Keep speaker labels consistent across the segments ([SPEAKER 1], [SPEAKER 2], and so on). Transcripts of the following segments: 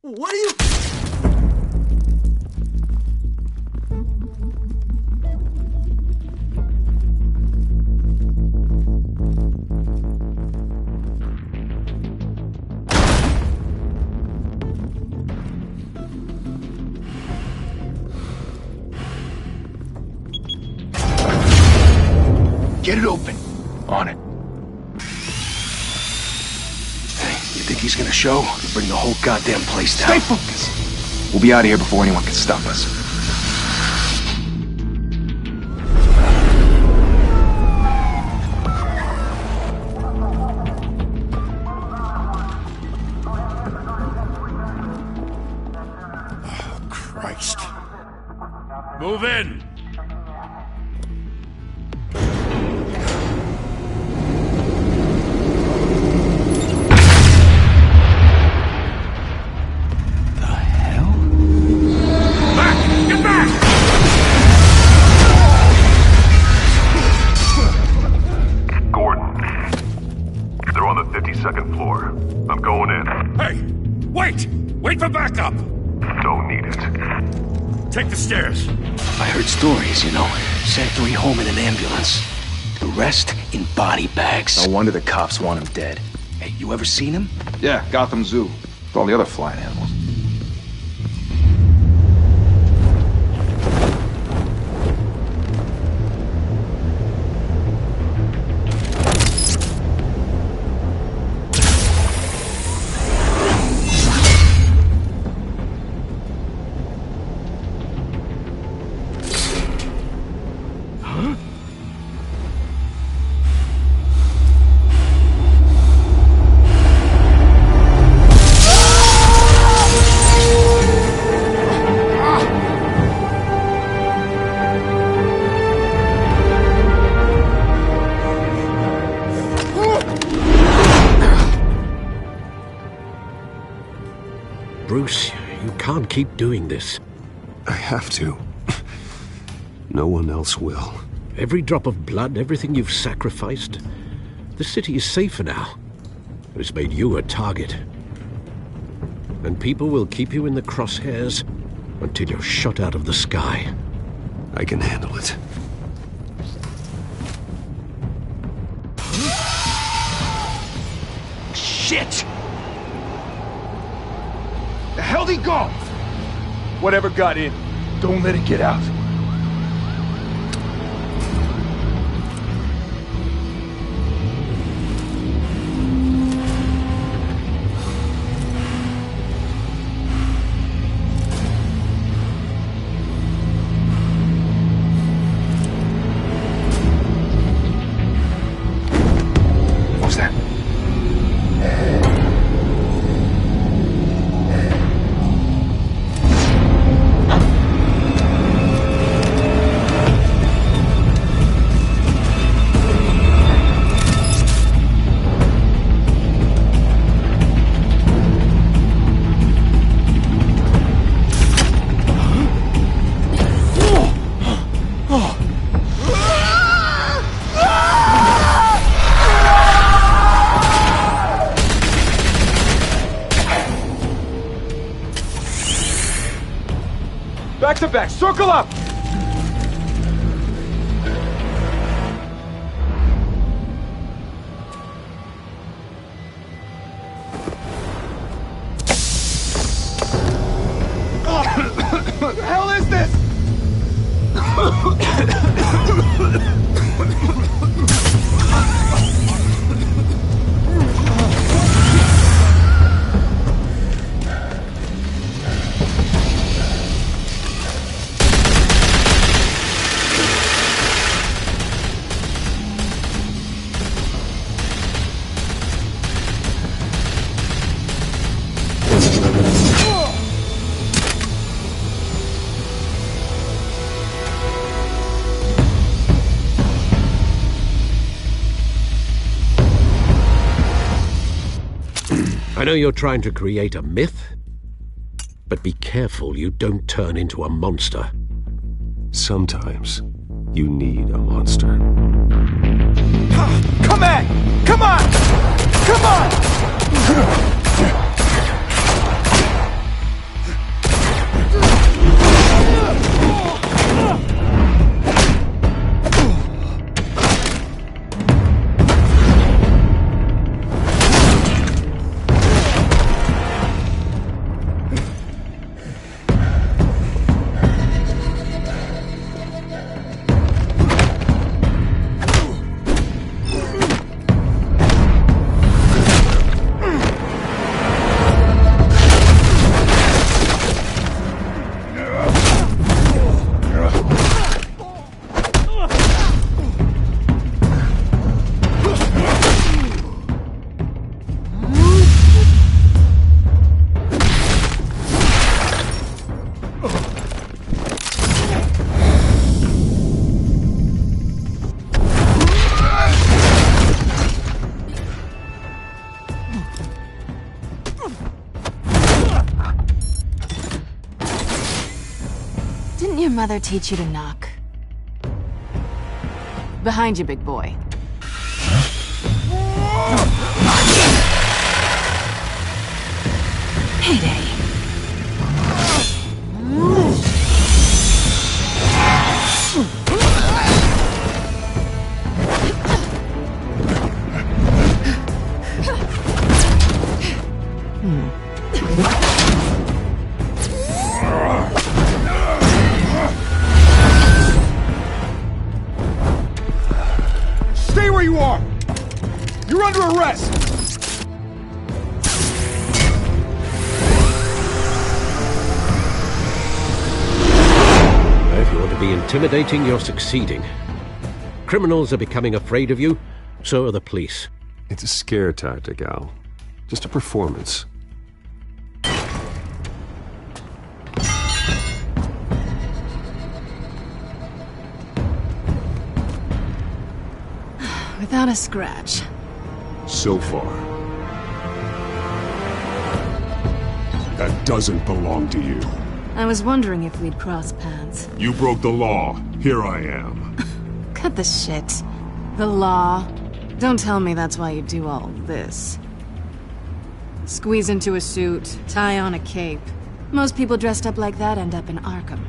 [SPEAKER 1] What are you...
[SPEAKER 2] Get it open. On it. Hey, you think he's gonna show? Or bring the whole goddamn place down? Stay focused! We'll be out of here before anyone can stop us.
[SPEAKER 3] Oh, Christ.
[SPEAKER 4] Move in!
[SPEAKER 5] Wait for backup!
[SPEAKER 6] Don't need it.
[SPEAKER 5] Take the stairs.
[SPEAKER 2] I heard stories, you know. Sent 3 home in an ambulance. The rest in body bags. No wonder the cops want him dead. Hey, you ever seen him?
[SPEAKER 7] Yeah, Gotham Zoo. With all the other flying animals.
[SPEAKER 8] Bruce, you can't keep doing this.
[SPEAKER 3] I have to. No one else will.
[SPEAKER 8] Every drop of blood, everything you've sacrificed. The city is safer now. But it's made you a target. And people will keep you in the crosshairs until you're shot out of the sky.
[SPEAKER 3] I can handle it.
[SPEAKER 2] Shit! The hell'd he go? Whatever got in, don't let it get out. What's that? Back to back, circle up! What the hell is this?
[SPEAKER 8] I know you're trying to create a myth, but be careful you don't turn into a monster.
[SPEAKER 3] Sometimes you need a monster.
[SPEAKER 2] Come on! Come on! Come on!
[SPEAKER 1] Didn't your mother teach you to knock? Behind you, big boy. Heyday.
[SPEAKER 5] Stay where you are! You're under arrest!
[SPEAKER 8] If you want to be intimidating, you're succeeding. Criminals are becoming afraid of you, so are the police.
[SPEAKER 3] It's a scare tactic, Al. Just a performance.
[SPEAKER 1] Without a scratch.
[SPEAKER 3] So far. That doesn't belong to you.
[SPEAKER 1] I was wondering if we'd cross paths.
[SPEAKER 3] You broke the law. Here I am.
[SPEAKER 1] Cut the shit. The law. Don't tell me that's why you do all this. Squeeze into a suit, tie on a cape. Most people dressed up like that end up in Arkham.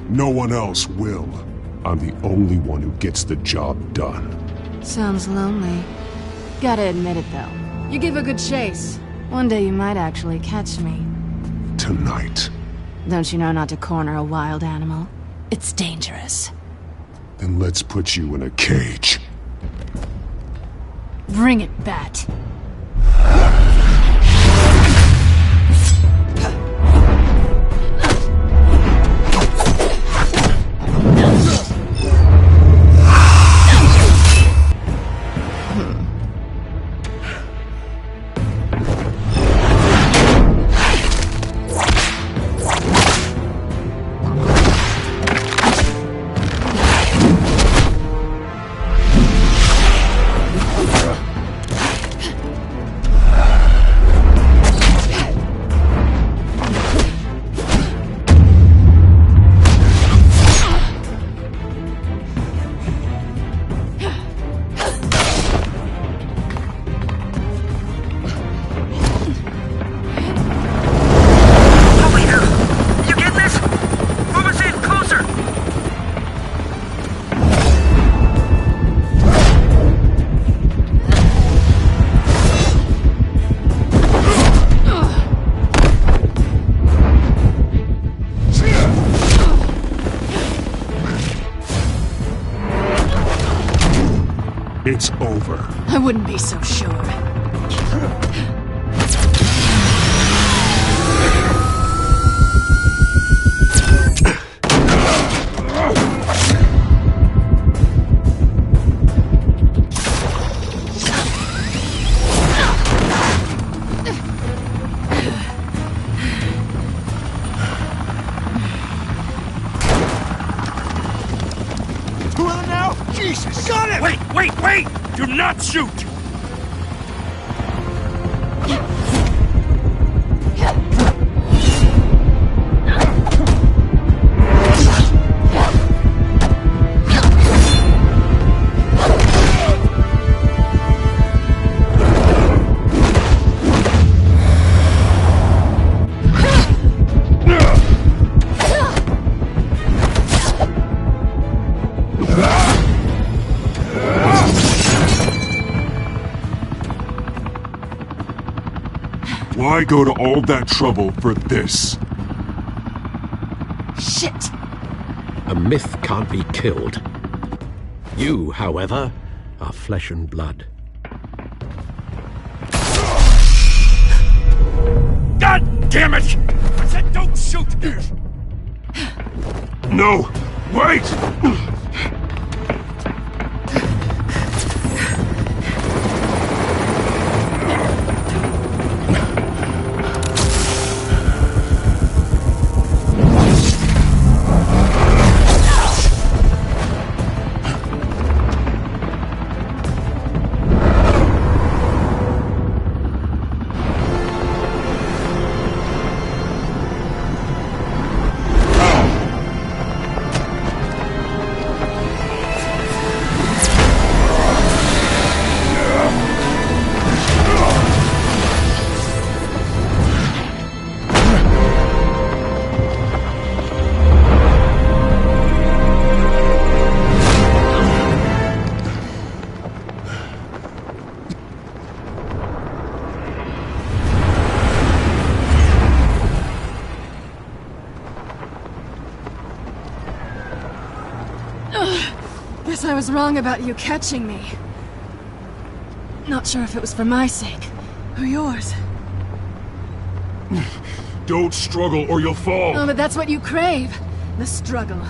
[SPEAKER 3] No one else will. I'm the only one who gets the job done.
[SPEAKER 1] Sounds lonely. Gotta admit it, though. You give a good chase. One day you might actually catch me.
[SPEAKER 3] Tonight.
[SPEAKER 1] Don't you know not to corner a wild animal? It's dangerous.
[SPEAKER 3] Then let's put you in a cage.
[SPEAKER 1] Bring it, Bat.
[SPEAKER 3] It's over.
[SPEAKER 1] I wouldn't be so sure.
[SPEAKER 5] Jesus! Got it! Wait! Do not shoot!
[SPEAKER 3] Why go to all that trouble for this?
[SPEAKER 1] Shit!
[SPEAKER 8] A myth can't be killed. You, however, are flesh and blood.
[SPEAKER 5] God damn it! I said don't shoot!
[SPEAKER 3] No! Wait!
[SPEAKER 1] Guess I was wrong about you catching me. Not sure if it was for my sake, or yours.
[SPEAKER 3] Don't struggle or you'll fall!
[SPEAKER 1] Oh, but that's what you crave. The struggle.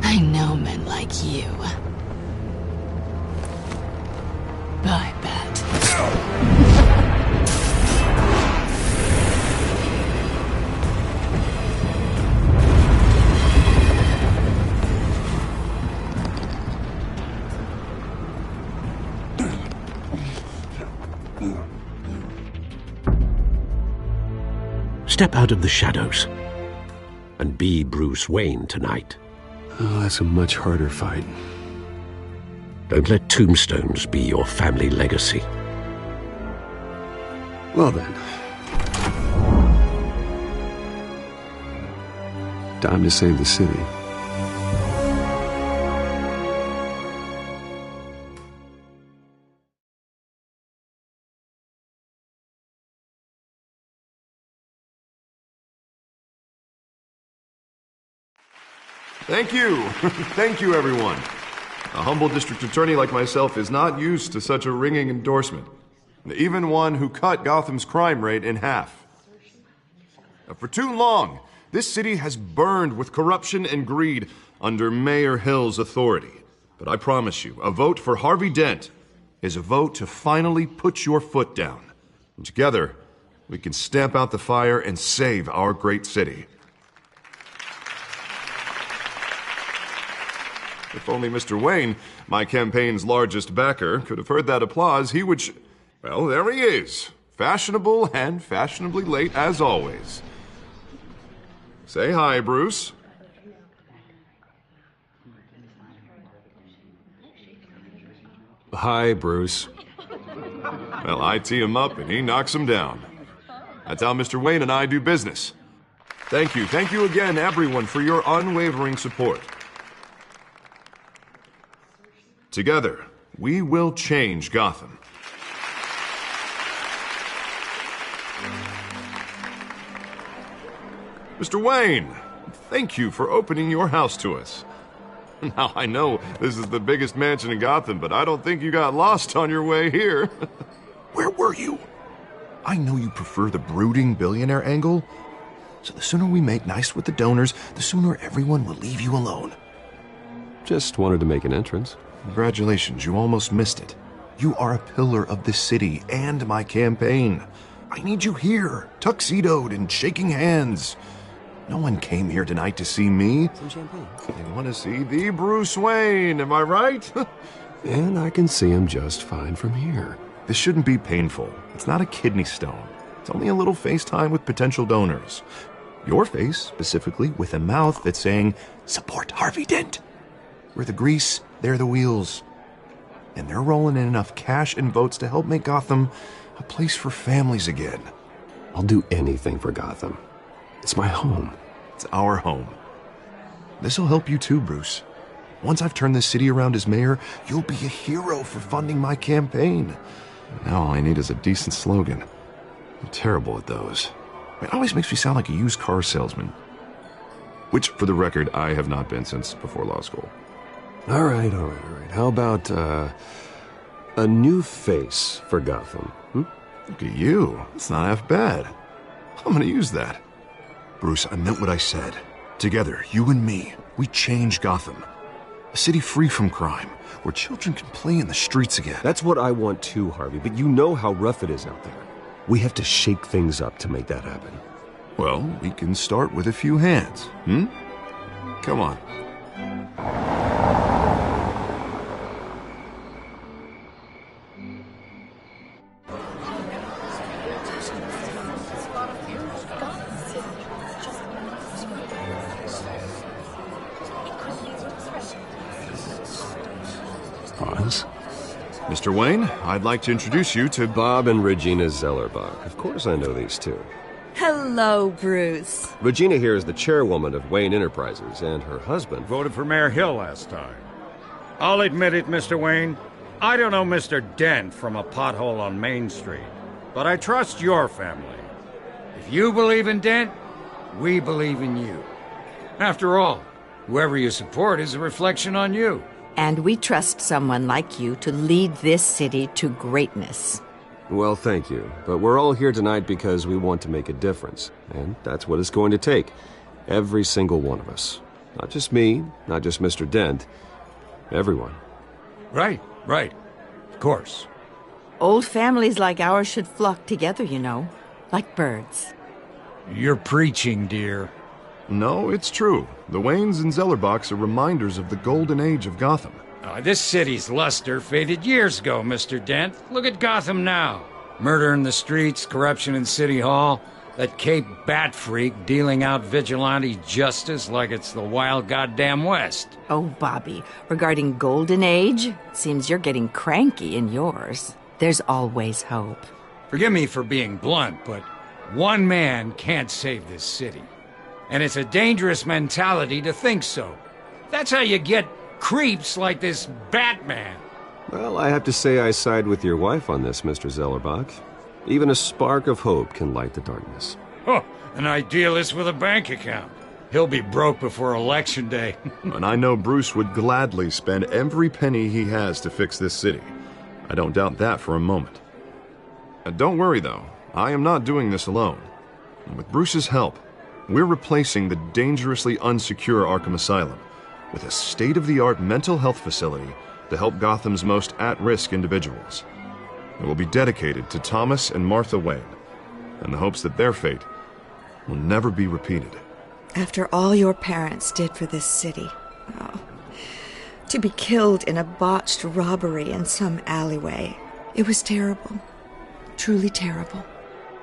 [SPEAKER 1] I know men like you. I bet.
[SPEAKER 8] Step out of the shadows and be Bruce Wayne tonight.
[SPEAKER 9] Oh, that's a much harder fight.
[SPEAKER 8] Don't let tombstones be your family legacy.
[SPEAKER 9] Well then. Time to save the city.
[SPEAKER 10] Thank you. Thank you, everyone. A humble district attorney like myself is not used to such a ringing endorsement. Even one who cut Gotham's crime rate in half. For too long, this city has burned with corruption and greed under Mayor Hill's authority. But I promise you, a vote for Harvey Dent is a vote to finally put your foot down. And together, we can stamp out the fire and save our great city. If only Mr. Wayne, my campaign's largest backer, could have heard that applause, he would well, there he is. Fashionable and fashionably late as always. Say hi, Bruce.
[SPEAKER 9] Hi, Bruce.
[SPEAKER 10] Well, I tee him up and he knocks him down. That's how Mr. Wayne and I do business. Thank you again, everyone, for your unwavering support. Together, we will change Gotham. Mr. Wayne, thank you for opening your house to us. Now, I know this is the biggest mansion in Gotham, but I don't think you got lost on your way here. Where were you? I know you prefer the brooding billionaire angle, so the sooner we make nice with the donors, the sooner everyone will leave you alone.
[SPEAKER 9] Just wanted to make an entrance.
[SPEAKER 10] Congratulations, you almost missed it. You are a pillar of this city and my campaign. I need you here, tuxedoed and shaking hands. No one came here tonight to see me.
[SPEAKER 9] Some champagne.
[SPEAKER 10] They want to see the Bruce Wayne, am I right?
[SPEAKER 9] And I can see him just fine from here.
[SPEAKER 10] This shouldn't be painful. It's not a kidney stone. It's only a little FaceTime with potential donors. Your face, specifically, with a mouth that's saying, support Harvey Dent. We're the grease, they're the wheels. And they're rolling in enough cash and votes to help make Gotham a place for families again.
[SPEAKER 9] I'll do anything for Gotham. It's my home.
[SPEAKER 10] It's our home. This'll help you too, Bruce. Once I've turned this city around as mayor, you'll be a hero for funding my campaign. Now all I need is a decent slogan. I'm terrible at those. It always makes me sound like a used car salesman. Which, for the record, I have not been since before law school.
[SPEAKER 9] All right. How about, a new face for Gotham?
[SPEAKER 10] Look at you. It's not half bad. I'm gonna use that. Bruce, I meant what I said. Together, you and me, we change Gotham. A city free from crime, where children can play in the streets again.
[SPEAKER 9] That's what I want too, Harvey, but you know how rough it is out there. We have to shake things up to make that happen.
[SPEAKER 10] Well, we can start with a few hands, Come on. Mr. Wayne, I'd like to introduce you to
[SPEAKER 9] Bob and Regina Zellerbach. Of course I know these two.
[SPEAKER 11] Hello, Bruce.
[SPEAKER 9] Regina here is the chairwoman of Wayne Enterprises, and her husband
[SPEAKER 4] voted for Mayor Hill last time. I'll admit it, Mr. Wayne. I don't know Mr. Dent from a pothole on Main Street, but I trust your family. If you believe in Dent, we believe in you. After all, whoever you support is a reflection on you.
[SPEAKER 11] And we trust someone like you to lead this city to greatness.
[SPEAKER 9] Well, thank you. But we're all here tonight because we want to make a difference. And that's what it's going to take. Every single one of us. Not just me, not just Mr. Dent. Everyone.
[SPEAKER 4] Right. Of course.
[SPEAKER 11] Old families like ours should flock together, you know. Like birds.
[SPEAKER 4] You're preaching, dear.
[SPEAKER 10] No, it's true. The Waynes and Zellerbachs are reminders of the golden age of Gotham.
[SPEAKER 4] This city's luster faded years ago, Mr. Dent. Look at Gotham now. Murder in the streets, corruption in City Hall, that Cape Bat freak dealing out vigilante justice like it's the wild goddamn West.
[SPEAKER 11] Oh, Bobby, regarding Golden Age, seems you're getting cranky in yours. There's always hope.
[SPEAKER 4] Forgive me for being blunt, but one man can't save this city. And it's a dangerous mentality to think so. That's how you get creeps like this Batman.
[SPEAKER 9] Well, I have to say I side with your wife on this, Mr. Zellerbach. Even a spark of hope can light the darkness.
[SPEAKER 4] Oh, an idealist with a bank account. He'll be broke before Election Day.
[SPEAKER 10] And I know Bruce would gladly spend every penny he has to fix this city. I don't doubt that for a moment. Don't worry, though. I am not doing this alone. And with Bruce's help, we're replacing the dangerously unsecure Arkham Asylum with a state-of-the-art mental health facility to help Gotham's most at-risk individuals. It will be dedicated to Thomas and Martha Wayne, in the hopes that their fate will never be repeated.
[SPEAKER 12] After all your parents did for this city, to be killed in a botched robbery in some alleyway, it was terrible. Truly terrible.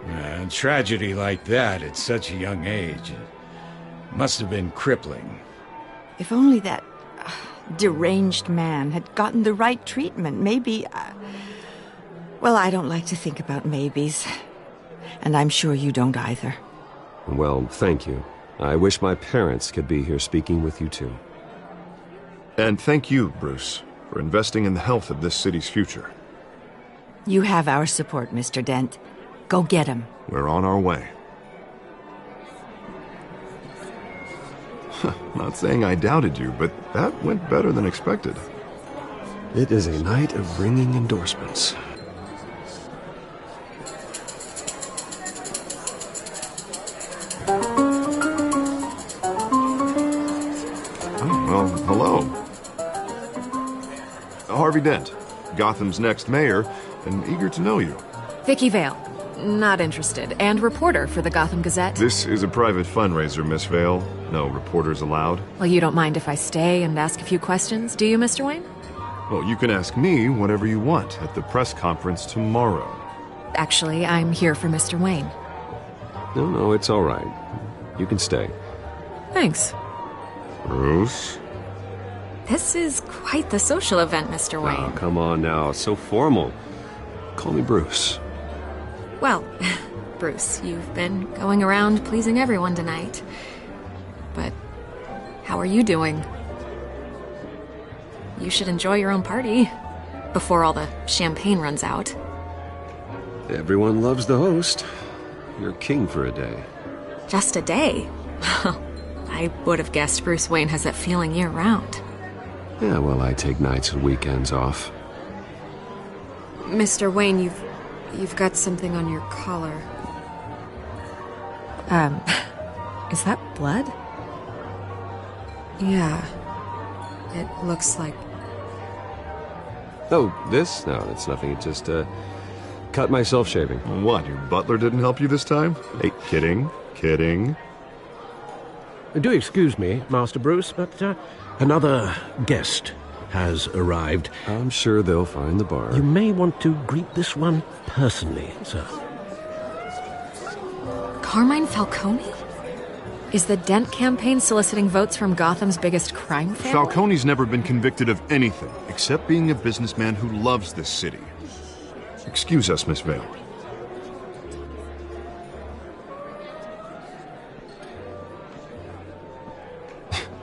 [SPEAKER 4] A tragedy like that at such a young age must have been crippling.
[SPEAKER 11] If only that deranged man had gotten the right treatment, maybe... Well, I don't like to think about maybes. And I'm sure you don't either.
[SPEAKER 9] Well, thank you. I wish my parents could be here speaking with you too.
[SPEAKER 10] And thank you, Bruce, for investing in the health of this city's future.
[SPEAKER 11] You have our support, Mr. Dent. Go get him.
[SPEAKER 10] We're on our way. Not saying I doubted you, but that went better than expected.
[SPEAKER 9] It is a night of ringing endorsements.
[SPEAKER 10] Well, hello. Harvey Dent, Gotham's next mayor, and eager to know you.
[SPEAKER 13] Vicky Vale. Not interested. And reporter for the Gotham Gazette.
[SPEAKER 10] This is a private fundraiser, Miss Vale. No reporters allowed.
[SPEAKER 13] Well, you don't mind if I stay and ask a few questions, do you, Mr. Wayne?
[SPEAKER 10] Well, you can ask me whatever you want at the press conference tomorrow.
[SPEAKER 13] Actually, I'm here for Mr. Wayne.
[SPEAKER 9] No, it's all right. You can stay.
[SPEAKER 13] Thanks.
[SPEAKER 10] Bruce?
[SPEAKER 13] This is quite the social event, Mr. Wayne.
[SPEAKER 9] Oh, come on now. It's so formal. Call me Bruce.
[SPEAKER 13] Well, Bruce, you've been going around pleasing everyone tonight. But how are you doing? You should enjoy your own party before all the champagne runs out.
[SPEAKER 9] Everyone loves the host. You're king for a day.
[SPEAKER 13] Just a day? I would have guessed Bruce Wayne has that feeling year-round.
[SPEAKER 9] Yeah, well, I take nights and weekends off.
[SPEAKER 13] Mr. Wayne, you've got something on your collar. Is that blood? Yeah. It looks like...
[SPEAKER 9] Oh, this? No, that's nothing. It just, cut myself shaving.
[SPEAKER 10] What, your butler didn't help you this time? Hey, kidding.
[SPEAKER 8] Do excuse me, Master Bruce, but another guest has arrived.
[SPEAKER 9] I'm sure they'll find the bar.
[SPEAKER 8] You may want to greet this one personally, sir.
[SPEAKER 13] Carmine Falcone? Is the Dent campaign soliciting votes from Gotham's biggest crime family?
[SPEAKER 10] Falcone's never been convicted of anything, except being a businessman who loves this city. Excuse us, Miss Vale.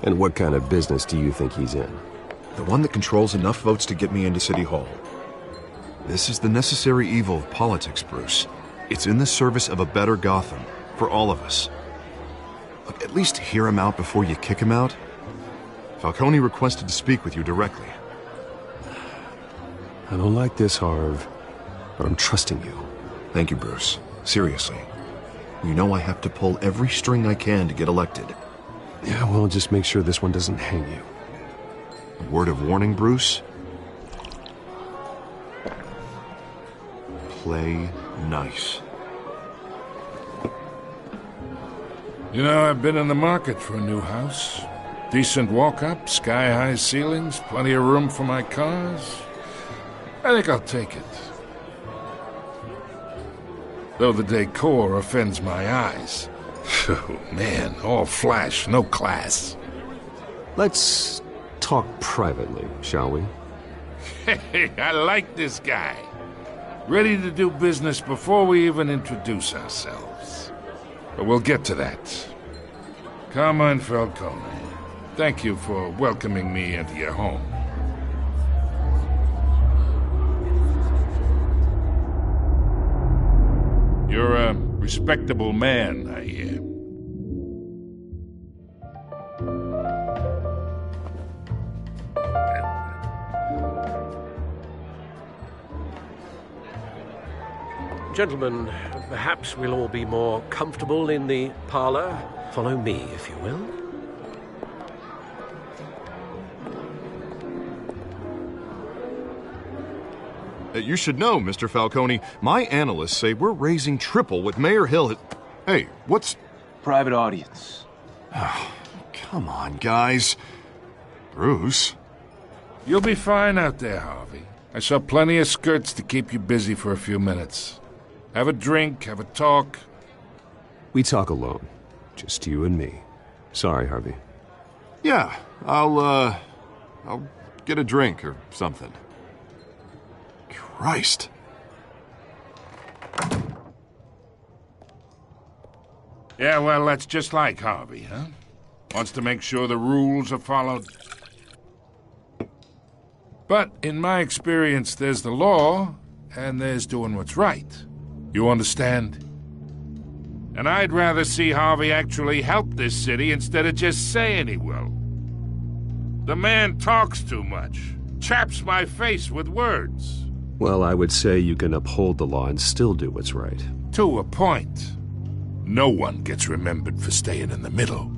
[SPEAKER 9] And what kind of business do you think he's in?
[SPEAKER 10] The one that controls enough votes to get me into City Hall. This is the necessary evil of politics, Bruce. It's in the service of a better Gotham, for all of us. Look, at least hear him out before you kick him out. Falcone requested to speak with you directly.
[SPEAKER 9] I don't like this, Harv, but I'm trusting you.
[SPEAKER 10] Thank you, Bruce. Seriously. You know I have to pull every string I can to get elected.
[SPEAKER 9] Yeah, well, just make sure this one doesn't hang you.
[SPEAKER 10] A word of warning, Bruce? Play nice.
[SPEAKER 14] You know, I've been in the market for a new house. Decent walk-up, sky-high ceilings, plenty of room for my cars. I think I'll take it. Though the decor offends my eyes. Oh, man, all flash, no class.
[SPEAKER 9] Let's talk privately, shall we?
[SPEAKER 14] Hey, I like this guy. Ready to do business before we even introduce ourselves. But we'll get to that. Carmine Falcone, thank you for welcoming me into your home. You're a respectable man, I hear.
[SPEAKER 8] Gentlemen, perhaps we'll all be more comfortable in the parlor. Follow me, if you will.
[SPEAKER 10] You should know, Mr. Falcone, my analysts say we're raising triple what Mayor Hill had... Hey, what's...
[SPEAKER 2] Private audience.
[SPEAKER 10] Oh, come on, guys. Bruce?
[SPEAKER 14] You'll be fine out there, Harvey. I saw plenty of skirts to keep you busy for a few minutes. Have a drink, have a talk.
[SPEAKER 9] We talk alone. Just you and me. Sorry, Harvey.
[SPEAKER 10] Yeah, I'll get a drink or something. Christ.
[SPEAKER 14] Yeah, well, that's just like Harvey, huh? Wants to make sure the rules are followed. But in my experience, there's the law, and there's doing what's right. You understand? And I'd rather see Harvey actually help this city instead of just saying he will. The man talks too much, chaps my face with words.
[SPEAKER 9] Well, I would say you can uphold the law and still do what's right.
[SPEAKER 14] To a point. No one gets remembered for staying in the middle.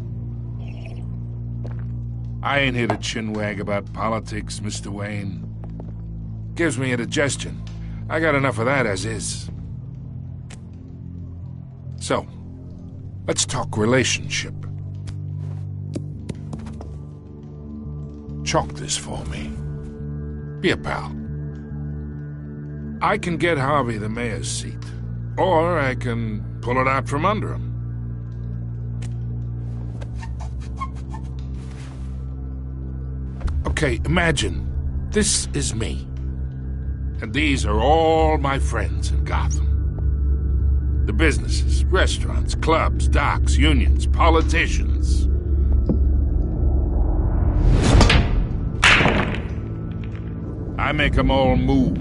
[SPEAKER 14] I ain't here to chinwag about politics, Mr. Wayne. Gives me indigestion. I got enough of that as is. So, let's talk relationship. Chalk this for me. Be a pal. I can get Harvey the mayor's seat, or I can pull it out from under him. Okay, imagine this is me, and these are all my friends in Gotham. The businesses, restaurants, clubs, docks, unions, politicians. I make them all move.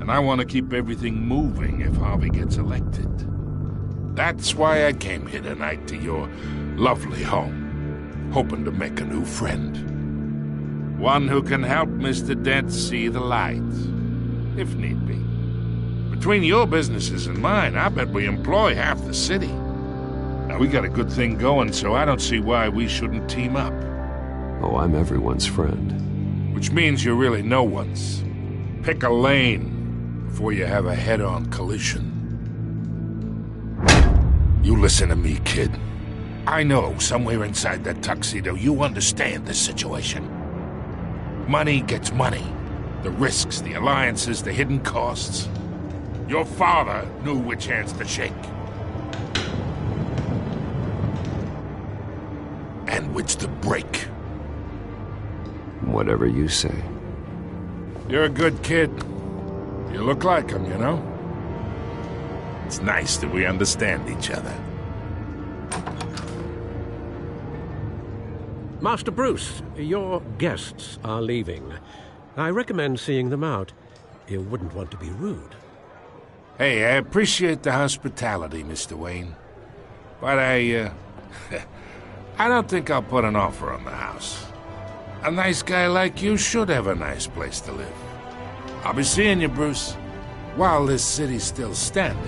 [SPEAKER 14] And I want to keep everything moving if Harvey gets elected. That's why I came here tonight to your lovely home, hoping to make a new friend. One who can help Mr. Dent see the light, if need be. Between your businesses and mine, I bet we employ half the city. Now, we got a good thing going, so I don't see why we shouldn't team up.
[SPEAKER 9] Oh, I'm everyone's friend.
[SPEAKER 14] Which means you're really no one's. Pick a lane before you have a head-on collision. You listen to me, kid. I know somewhere inside that tuxedo you understand this situation. Money gets money. The risks, the alliances, the hidden costs. Your father knew which hands to shake. And which to break.
[SPEAKER 9] Whatever you say.
[SPEAKER 14] You're a good kid. You look like him, you know? It's nice that we understand each other.
[SPEAKER 8] Master Bruce, your guests are leaving. I recommend seeing them out. You wouldn't want to be rude.
[SPEAKER 14] Hey, I appreciate the hospitality, Mr. Wayne. But I don't think I'll put an offer on the house. A nice guy like you should have a nice place to live. I'll be seeing you, Bruce, while this city's still standing.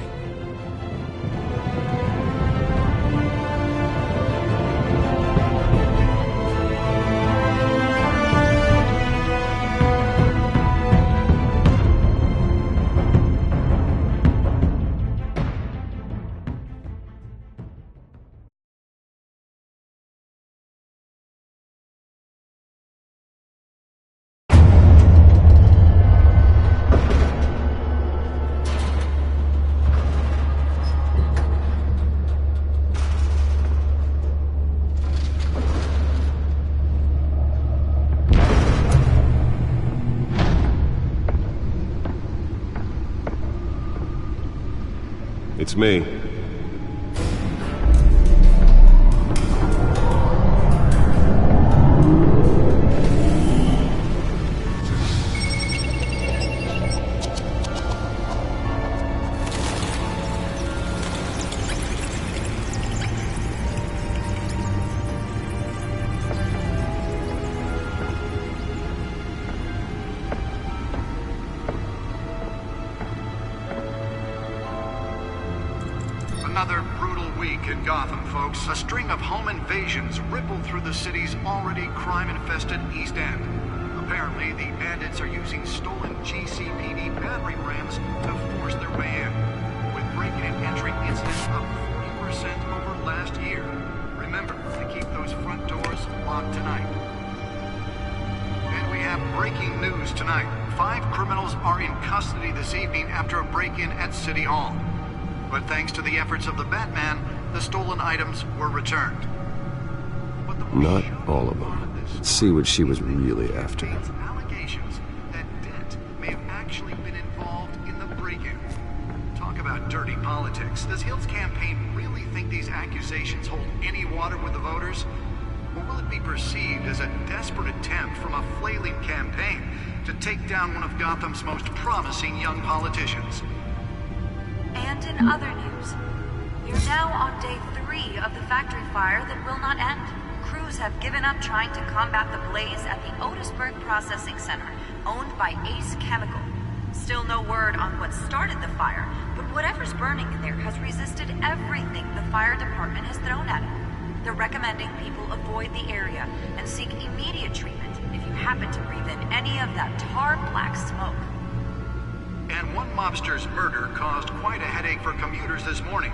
[SPEAKER 9] It's me.
[SPEAKER 15] Another brutal week in Gotham, folks. A string of home invasions rippled through the city's already crime-infested East End. Apparently, the bandits are using stolen GCPD battering rams to force their way in, with break-in and entry incidents up 40% over last year. Remember to keep those front doors locked tonight. And we have breaking news tonight. 5 criminals are in custody this evening after a break-in at City Hall. But thanks to the efforts of the Batman, the stolen items were returned.
[SPEAKER 9] Not all of them. Let's see what she was really after.
[SPEAKER 15] Allegations that Dent may have actually been involved in the break-in. Talk about dirty politics. Does Hill's campaign really think these accusations hold any water with the voters? Or will it be perceived as a desperate attempt from a flailing campaign to take down one of Gotham's most promising young politicians?
[SPEAKER 16] And in other news, we're now on day 3 of the factory fire that will not end. Crews have given up trying to combat the blaze at the Otisburg Processing Center, owned by Ace Chemical. Still no word on what started the fire, but whatever's burning in there has resisted everything the fire department has thrown at it. They're recommending people avoid the area and seek immediate treatment if you happen to breathe in any of that tar black smoke.
[SPEAKER 15] And one mobster's murder caused quite a headache for commuters this morning.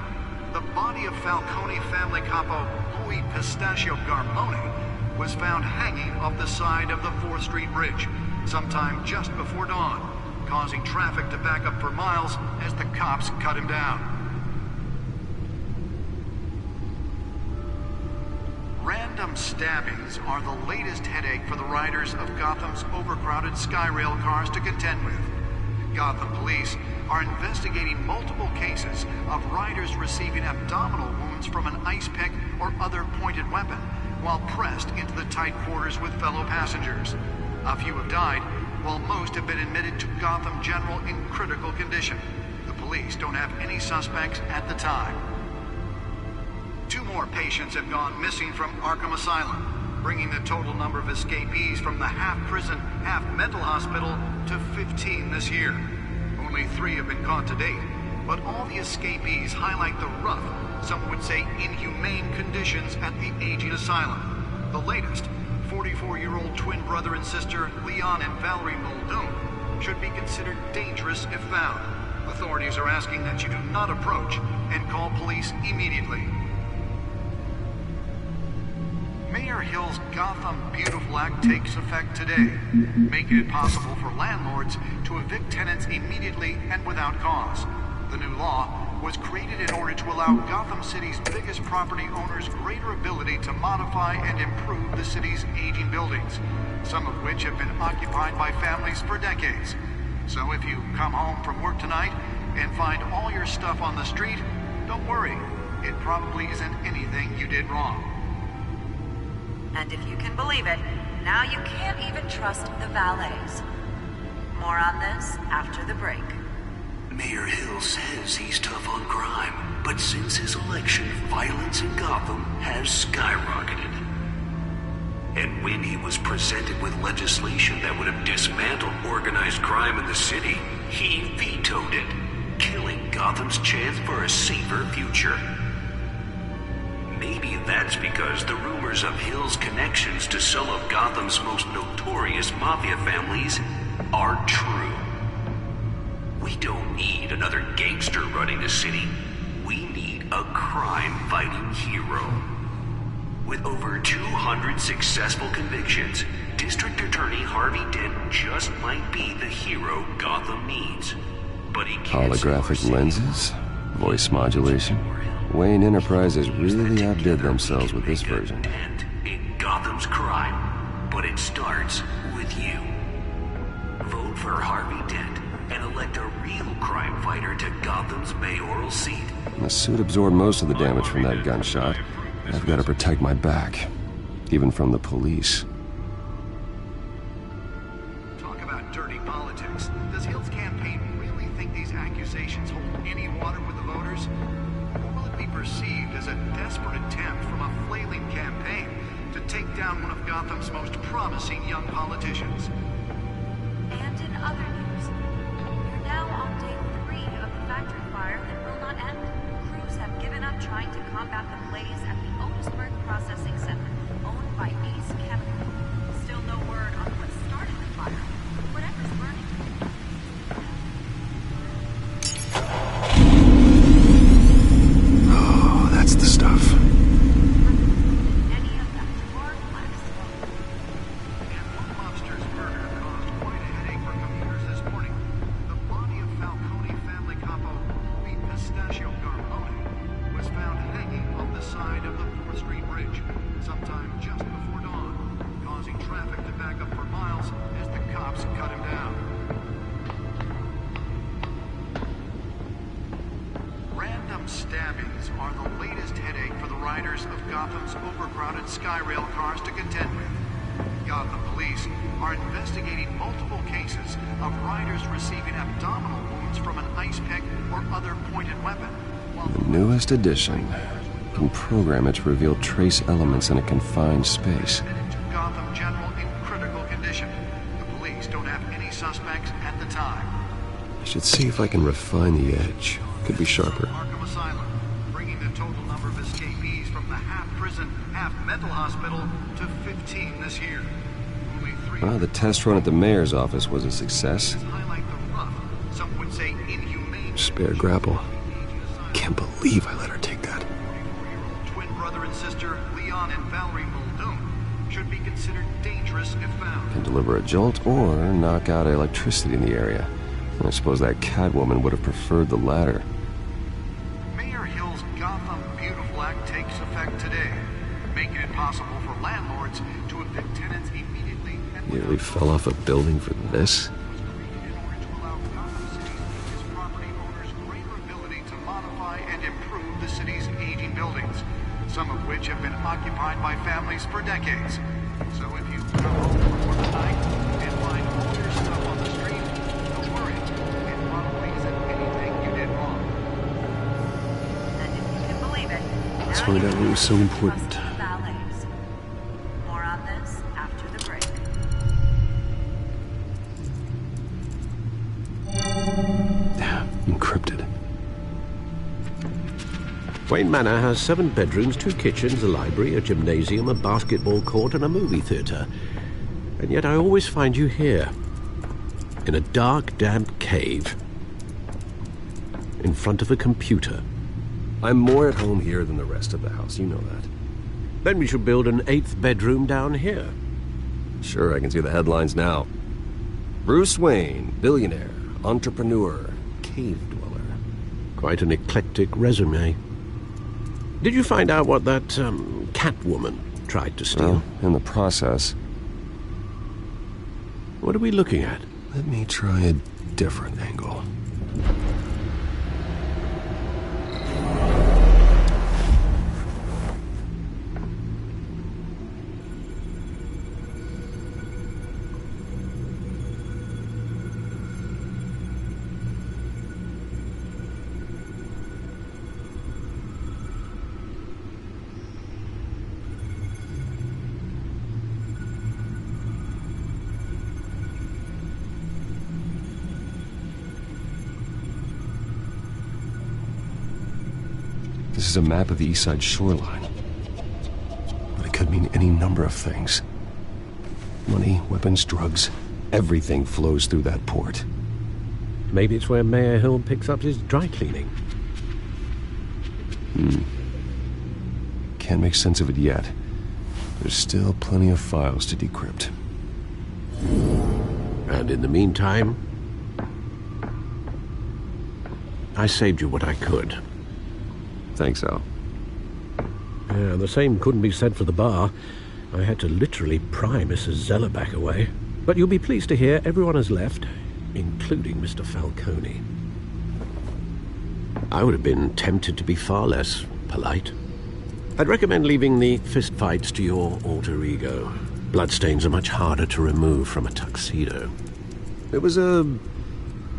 [SPEAKER 15] The body of Falcone family capo Louis Pistachio Garmone was found hanging off the side of the 4th Street Bridge sometime just before dawn, causing traffic to back up for miles as the cops cut him down. Random stabbings are the latest headache for the riders of Gotham's overcrowded Skyrail cars to contend with. Gotham police are investigating multiple cases of riders receiving abdominal wounds from an ice pick or other pointed weapon while pressed into the tight quarters with fellow passengers. A few have died, while most have been admitted to Gotham General in critical condition. The police don't have any suspects at the time. 2 more patients have gone missing from Arkham Asylum, bringing the total number of escapees from the half-prison, half-mental hospital to 15 this year. Only 3 have been caught to date, but all the escapees highlight the rough, some would say inhumane conditions at the aging asylum. The latest, 44-year-old twin brother and sister Leon and Valerie Muldoon, should be considered dangerous if found. Authorities are asking that you do not approach and call police immediately. Mayor Hill's Gotham Beautiful Act takes effect today, making it possible for landlords to evict tenants immediately and without cause. The new law was created in order to allow Gotham City's biggest property owners greater ability to modify and improve the city's aging buildings, some of which have been occupied by families for decades. So if you come home from work tonight and find all your stuff on the street, don't worry. It probably isn't anything you did wrong.
[SPEAKER 16] And if you can believe it, now you can't even trust the valets. More on this after the break.
[SPEAKER 17] Mayor Hill says he's tough on crime, but since his election, violence in Gotham has skyrocketed. And when he was presented with legislation that would have dismantled organized crime in the city, he vetoed it, killing Gotham's chance for a safer future. Maybe that's because the rumors of Hill's connections to some of Gotham's most notorious mafia families are true. We don't need another gangster running the city. We need a crime-fighting hero. With over 200 successful convictions, District Attorney Harvey Dent just might be the hero Gotham needs. But he can't.
[SPEAKER 9] Holographic lenses? Voice modulation? Wayne Enterprises really outdid themselves with this version.
[SPEAKER 17] In Gotham's crime, but it starts with you. Vote for Harvey Dent and elect a real crime fighter to Gotham's mayoral seat.
[SPEAKER 9] The suit absorbed most of the damage from that gunshot. I've got to protect my back, even from the police.
[SPEAKER 15] Talk about dirty politics. Does Hill's campaign really think these accusations hold any water with the voters? Or will it be perceived as a desperate attempt from a flailing campaign to take down one of Gotham's most promising young politicians?
[SPEAKER 16] And in other news, you're now on day 3 of the factory fire that will not end. Crews have given up trying to combat the blaze at the Otisburg Processing Center, owned by Ace Chemical. Still no word on what started the fire. Whatever's burning.
[SPEAKER 2] Oh, that's the stuff.
[SPEAKER 15] Any of that hard black smoke. And one mobster's murder caused quite a headache for commuters this morning. The body of Falcone family capo Louis Pistachio Garmone was found hanging off the side of the 4th Street Bridge sometime just before dawn, causing traffic to back up for miles as the cops cut him down. Random stabbings are the latest headache for the riders of Gotham's overcrowded Skyrail cars to contend with. Gotham police are investigating multiple cases of riders receiving abdominal wounds from an ice pick or other pointed weapon.
[SPEAKER 9] The newest edition. You can program it to reveal trace elements in a confined space.
[SPEAKER 15] Gotham General in critical condition. The police don't have any suspects at the time.
[SPEAKER 9] I should see if I can refine the edge. Could be sharper.
[SPEAKER 15] Arkham Asylum, bringing the total number of escapees from the half-prison, half-mental hospital to 15 this year. Only 3
[SPEAKER 9] Well, the test run at the mayor's office was a success.
[SPEAKER 15] highlight the rough, some would say inhumane.
[SPEAKER 9] Spare grapple. Can't believe I let her take that.
[SPEAKER 15] Twin brother and sister Leon and Valerie Muldoon should be considered dangerous if found.
[SPEAKER 9] Can deliver a jolt or knock out electricity in the area. I suppose that Catwoman would have preferred the latter.
[SPEAKER 15] Mayor Hill's Gotham Beautiful Act takes effect today, making it possible for landlords to evict tenants immediately and
[SPEAKER 9] Nearly fell off a building for this.
[SPEAKER 15] and improve the city's aging buildings, some of which have been occupied by families for decades. So if you come home for the night and find all your stuff on the street, don't worry. It probably isn't anything you did wrong.
[SPEAKER 16] And if you can believe it,
[SPEAKER 9] Let's find out what was so important.
[SPEAKER 16] ballets. More on this after the break.
[SPEAKER 9] Encrypted.
[SPEAKER 8] Wayne Manor has 7 bedrooms, 2 kitchens, a library, a gymnasium, a basketball court, and a movie theatre. And yet I always find you here, in a dark, damp cave, in front of a computer.
[SPEAKER 9] I'm more at home here than the rest of the house, you know that.
[SPEAKER 8] Then we should build an 8th bedroom down here.
[SPEAKER 9] Sure, I can see the headlines now. Bruce Wayne, billionaire, entrepreneur, cave dweller.
[SPEAKER 8] Quite an eclectic resume. Did you find out what that, Catwoman tried to steal?
[SPEAKER 9] Well, in the process.
[SPEAKER 8] What are we looking at?
[SPEAKER 9] Let me try a different angle. This is a map of the east side shoreline. But it could mean any number of things. Money, weapons, drugs, everything flows through that port.
[SPEAKER 8] Maybe it's where Mayor Hill picks up his dry cleaning.
[SPEAKER 9] Can't make sense of it yet. There's still plenty of files to decrypt.
[SPEAKER 8] And in the meantime, I saved you what I could.
[SPEAKER 9] Thanks, Al.
[SPEAKER 8] Yeah, the same couldn't be said for the bar. I had to literally pry Mrs. Zellerback away. But you'll be pleased to hear everyone has left, including Mr. Falcone. I would have been tempted to be far less polite. I'd recommend leaving the fistfights to your alter ego. Bloodstains are much harder to remove from a tuxedo.
[SPEAKER 9] It was a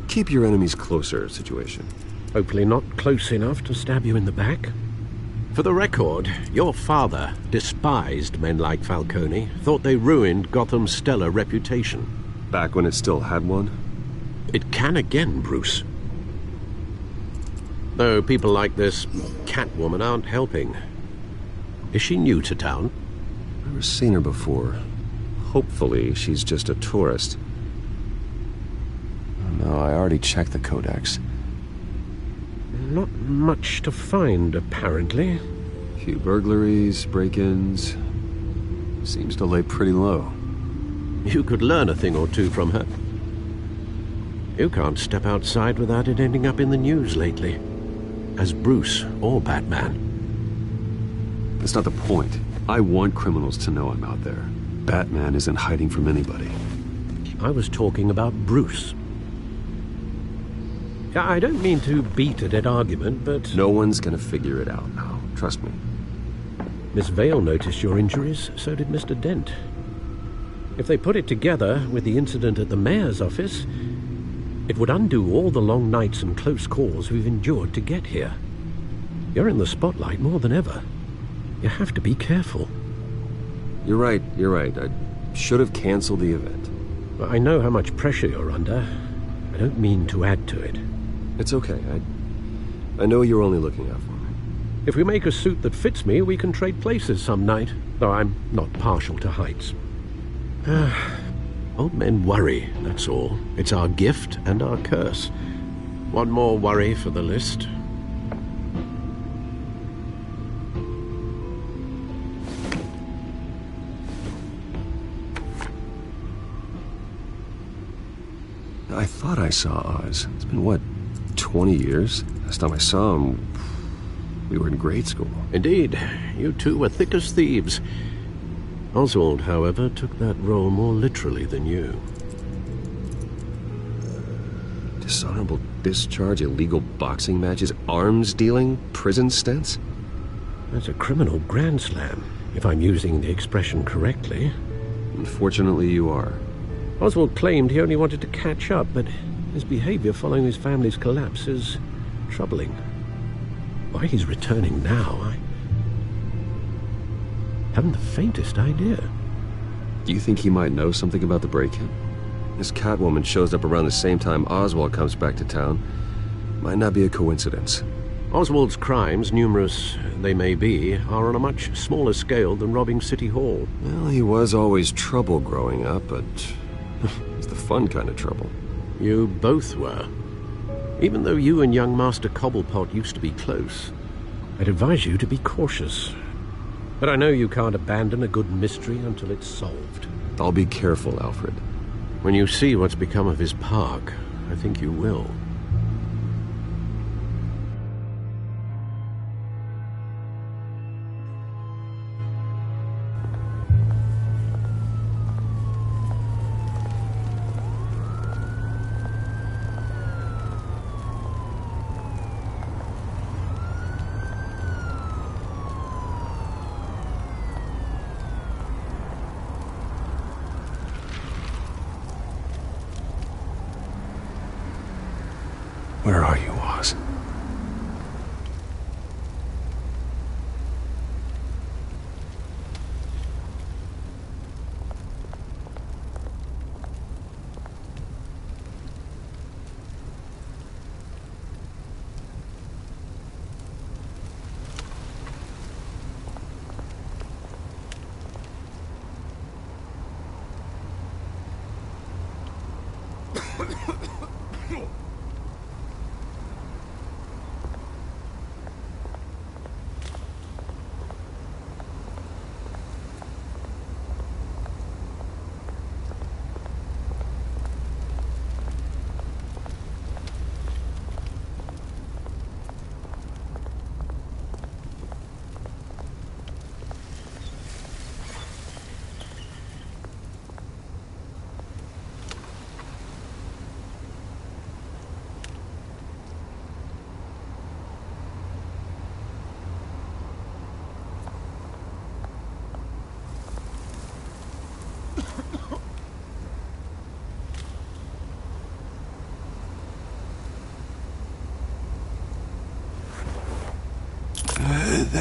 [SPEAKER 9] keep your enemies closer situation.
[SPEAKER 8] Hopefully not close enough to stab you in the back. For the record, your father despised men like Falcone, thought they ruined Gotham's stellar reputation.
[SPEAKER 9] Back when it still had one?
[SPEAKER 8] It can again, Bruce. Though people like this Catwoman aren't helping. Is she new to town?
[SPEAKER 9] Never seen her before. Hopefully she's just a tourist. No, I already checked the codex.
[SPEAKER 8] Not much to find, apparently.
[SPEAKER 9] Few burglaries, break-ins. Seems to lay pretty low.
[SPEAKER 8] You could learn a thing or two from her. You can't step outside without it ending up in the news lately. As Bruce or Batman.
[SPEAKER 9] That's not the point. I want criminals to know I'm out there. Batman isn't hiding from anybody.
[SPEAKER 8] I was talking about Bruce. I don't mean to beat a dead argument, but...
[SPEAKER 9] No one's gonna figure it out now. Trust me.
[SPEAKER 8] Miss Vale noticed your injuries, so did Mr. Dent. If they put it together with the incident at the mayor's office, it would undo all the long nights and close calls we've endured to get here. You're in the spotlight more than ever. You have to be careful.
[SPEAKER 9] You're right. I should have canceled the event.
[SPEAKER 8] I know how much pressure you're under. I don't mean to add to it.
[SPEAKER 9] It's okay. I know you're only looking out for me.
[SPEAKER 8] If we make a suit that fits me, we can trade places some night, though I'm not partial to heights. Old men worry, that's all. It's our gift and our curse. One more worry for the list.
[SPEAKER 9] I thought I saw Oz. It's been, what, 20 years? Last time I saw him, we were in grade school.
[SPEAKER 8] Indeed. You two were thick as thieves. Oswald, however, took that role more literally than you.
[SPEAKER 9] Dishonorable discharge, illegal boxing matches, arms dealing, prison stints?
[SPEAKER 8] That's a criminal grand slam, if I'm using the expression correctly.
[SPEAKER 9] Unfortunately, you are.
[SPEAKER 8] Oswald claimed he only wanted to catch up, but his behavior following his family's collapse is troubling. Why he's returning now, I haven't the faintest idea.
[SPEAKER 9] Do you think he might know something about the break-in? This Catwoman shows up around the same time Oswald comes back to town. Might not be a coincidence.
[SPEAKER 8] Oswald's crimes, numerous they may be, are on a much smaller scale than robbing City Hall.
[SPEAKER 9] Well, he was always trouble growing up, but it's the fun kind of trouble.
[SPEAKER 8] You both were. Even though you and young Master Cobblepot used to be close, I'd advise you to be cautious. But I know you can't abandon a good mystery until it's solved.
[SPEAKER 9] I'll be careful, Alfred.
[SPEAKER 8] When you see what's become of his park, I think you will.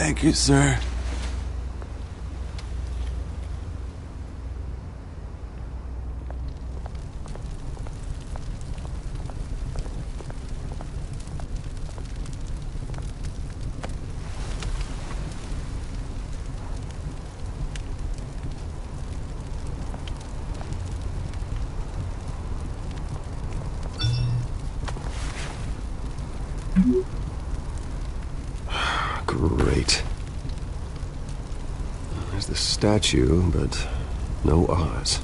[SPEAKER 18] Thank you, sir.
[SPEAKER 9] Great. There's the statue, but no Oz.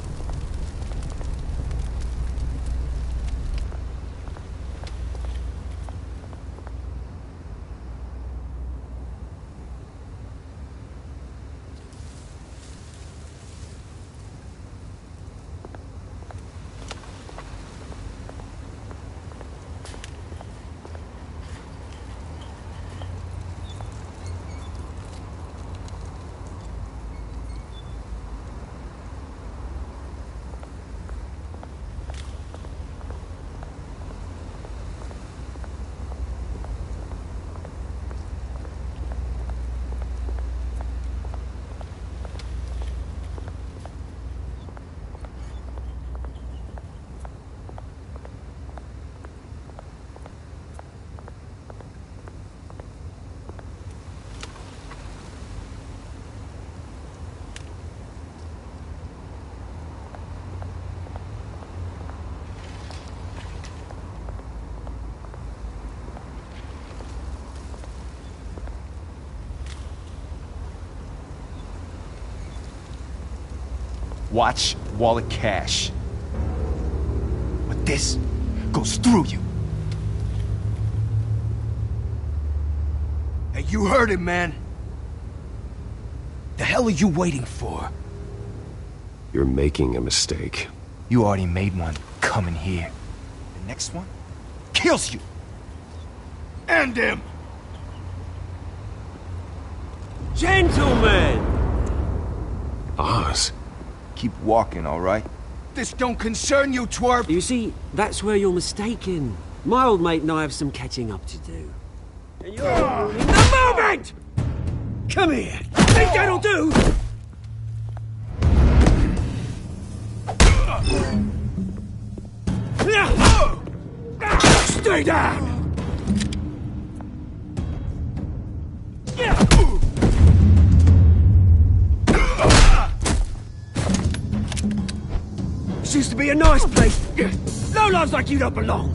[SPEAKER 2] Watch wallet cash. But this goes through you. Hey, you heard it, man. The hell are you waiting for?
[SPEAKER 9] You're making a mistake.
[SPEAKER 2] You already made one coming here. The next one kills you. End him!
[SPEAKER 19] Gentlemen!
[SPEAKER 9] Oz.
[SPEAKER 2] Keep walking, all right? This don't concern you, twerp!
[SPEAKER 19] You see, that's where you're mistaken. My old mate and I have some catching up to do. And you're ruining the moment! Come here! Think that'll do? Stay down! This used to be a nice place. Lowlifes like you don't belong.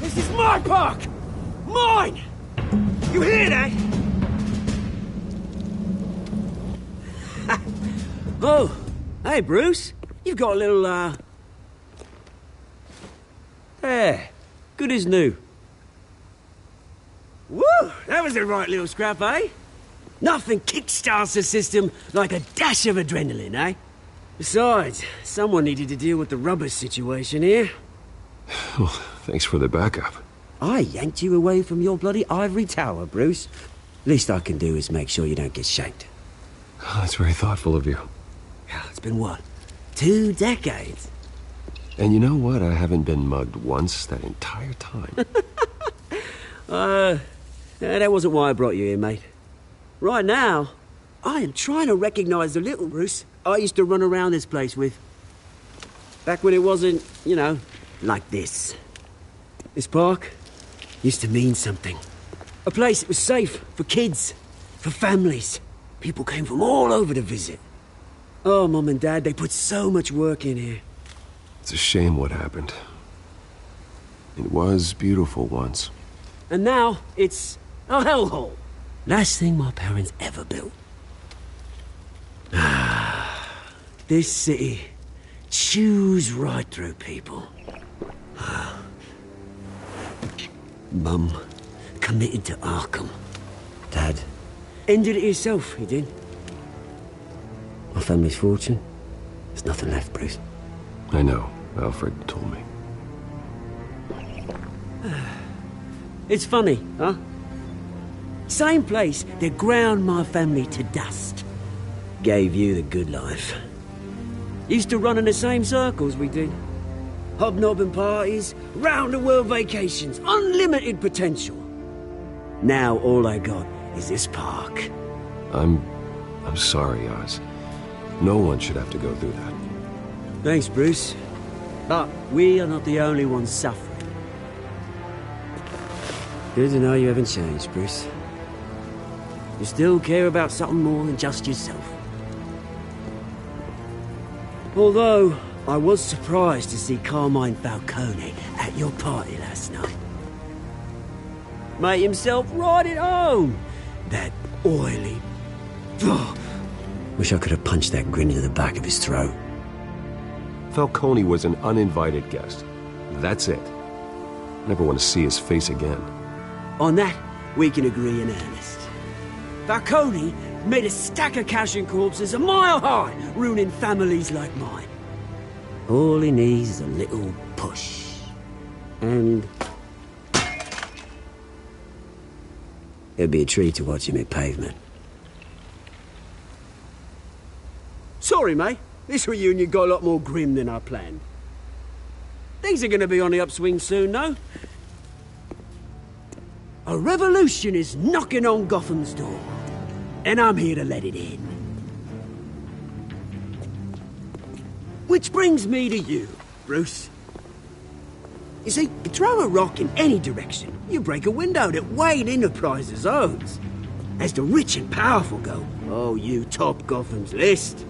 [SPEAKER 19] This is my park! Mine! You hear that? Oh, hey, Bruce. You've got a little, There. Good as new. Woo! That was a right little scrap, eh? Nothing kickstarts the system like a dash of adrenaline, eh? Besides, someone needed to deal with the rubber situation here.
[SPEAKER 9] Well, thanks for the backup.
[SPEAKER 19] I yanked you away from your bloody ivory tower, Bruce. Least I can do is make sure you don't get shanked.
[SPEAKER 9] Oh, that's very thoughtful of you.
[SPEAKER 19] It's been what? 2 decades?
[SPEAKER 9] And you know what? I haven't been mugged once that entire time.
[SPEAKER 19] That wasn't why I brought you here, mate. Right now, I am trying to recognize the little Bruce I used to run around this place with. Back when it wasn't, you know, like this. This park used to mean something. A place that was safe for kids, for families. People came from all over to visit. Oh, Mum and Dad, they put so much work in here.
[SPEAKER 9] It's a shame what happened. It was beautiful once.
[SPEAKER 19] And now, it's a hellhole. Last thing my parents ever built. This city chews right through people. Mum committed to Arkham. Dad ended it himself, he did. My family's fortune, there's nothing left, Bruce.
[SPEAKER 9] I know. Alfred told me.
[SPEAKER 19] It's funny, huh? Same place that ground my family to dust. Gave you the good life. Used to run in the same circles we did. Hobnobbing parties, round-the-world vacations, unlimited potential. Now all I got is this park.
[SPEAKER 9] I'm sorry, Oz. No one should have to go through that.
[SPEAKER 19] Thanks, Bruce. But we are not the only ones suffering. Good to know you haven't changed, Bruce. You still care about something more than just yourself. Although, I was surprised to see Carmine Falcone at your party last night. Made himself right at home. That oily... Oh, wish I could have punched that grin into the back of his throat.
[SPEAKER 9] Falcone was an uninvited guest. That's it. Never want to see his face again.
[SPEAKER 19] On that, we can agree in earnest. Falcone made a stack of cash and corpses a mile high, ruining families like mine. All he needs is a little push. And... it'd be a treat to watch him hit pavement. Sorry, mate. This reunion got a lot more grim than I planned. Things are going to be on the upswing soon, though. A revolution is knocking on Gotham's door. And I'm here to let it in. Which brings me to you, Bruce. You see, you throw a rock in any direction, you break a window that Wayne Enterprises owns. As the rich and powerful go, oh, you top Gotham's list.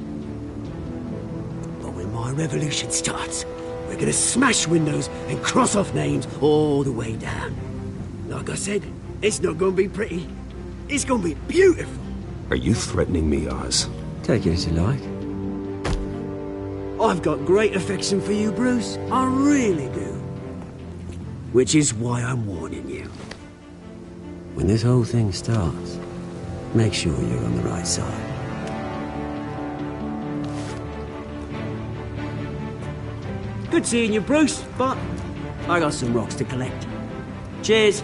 [SPEAKER 19] But when my revolution starts, we're gonna smash windows and cross off names all the way down. Like I said, it's not gonna be pretty. It's gonna be beautiful.
[SPEAKER 9] Are you threatening me, Oz?
[SPEAKER 19] Take it as you like. I've got great affection for you, Bruce. I really do. Which is why I'm warning you. When this whole thing starts, make sure you're on the right side. Good seeing you, Bruce, but I got some rocks to collect. Cheers.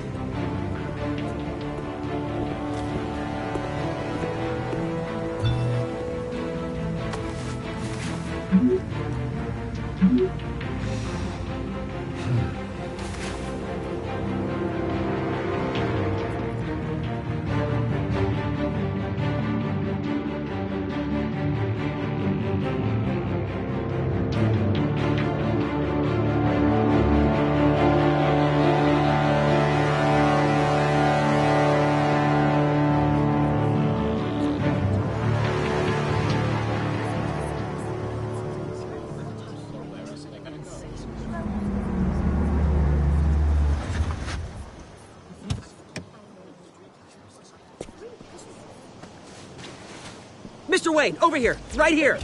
[SPEAKER 19] Mr. Wayne, over here. Right here.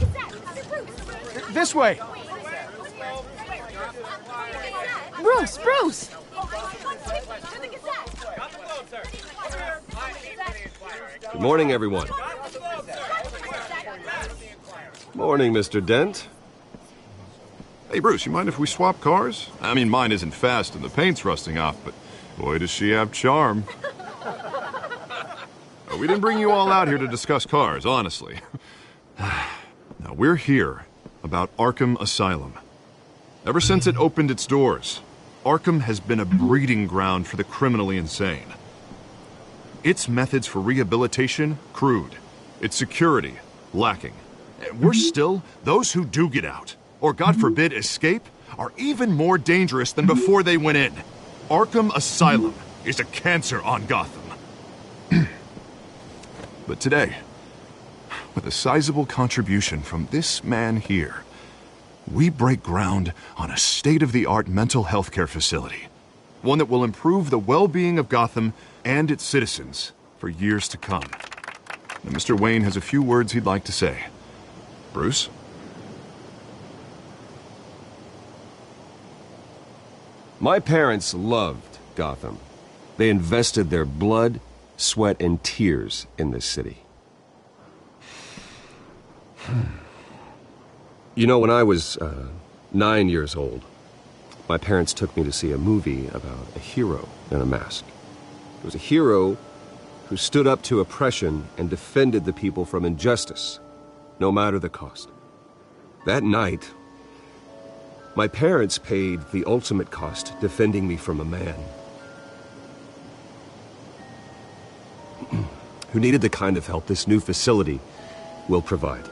[SPEAKER 5] This way.
[SPEAKER 1] Bruce, Bruce!
[SPEAKER 9] Good morning, everyone. Morning, Mr. Dent.
[SPEAKER 10] Hey, Bruce, you mind if we swap cars? I mean, mine isn't fast and the paint's rusting off, but boy, does she have charm. We didn't bring you all out here to discuss cars, honestly. Now, we're here about Arkham Asylum. Ever since it opened its doors, Arkham has been a breeding ground for the criminally insane. Its methods for rehabilitation, crude. Its security, lacking. Worse still, those who do get out, or God forbid escape, are even more dangerous than before they went in. Arkham Asylum is a cancer on Gotham. But today, with a sizable contribution from this man here, we break ground on a state-of-the-art mental health care facility. One that will improve the well-being of Gotham and its citizens for years to come. Now, Mr. Wayne has a few words he'd like to say. Bruce?
[SPEAKER 9] My parents loved Gotham. They invested their blood, sweat, and tears in this city. You know, when I was 9 years old, my parents took me to see a movie about a hero in a mask. It was a hero who stood up to oppression and defended the people from injustice, no matter the cost. That night, my parents paid the ultimate cost defending me from a man who needed the kind of help this new facility will provide.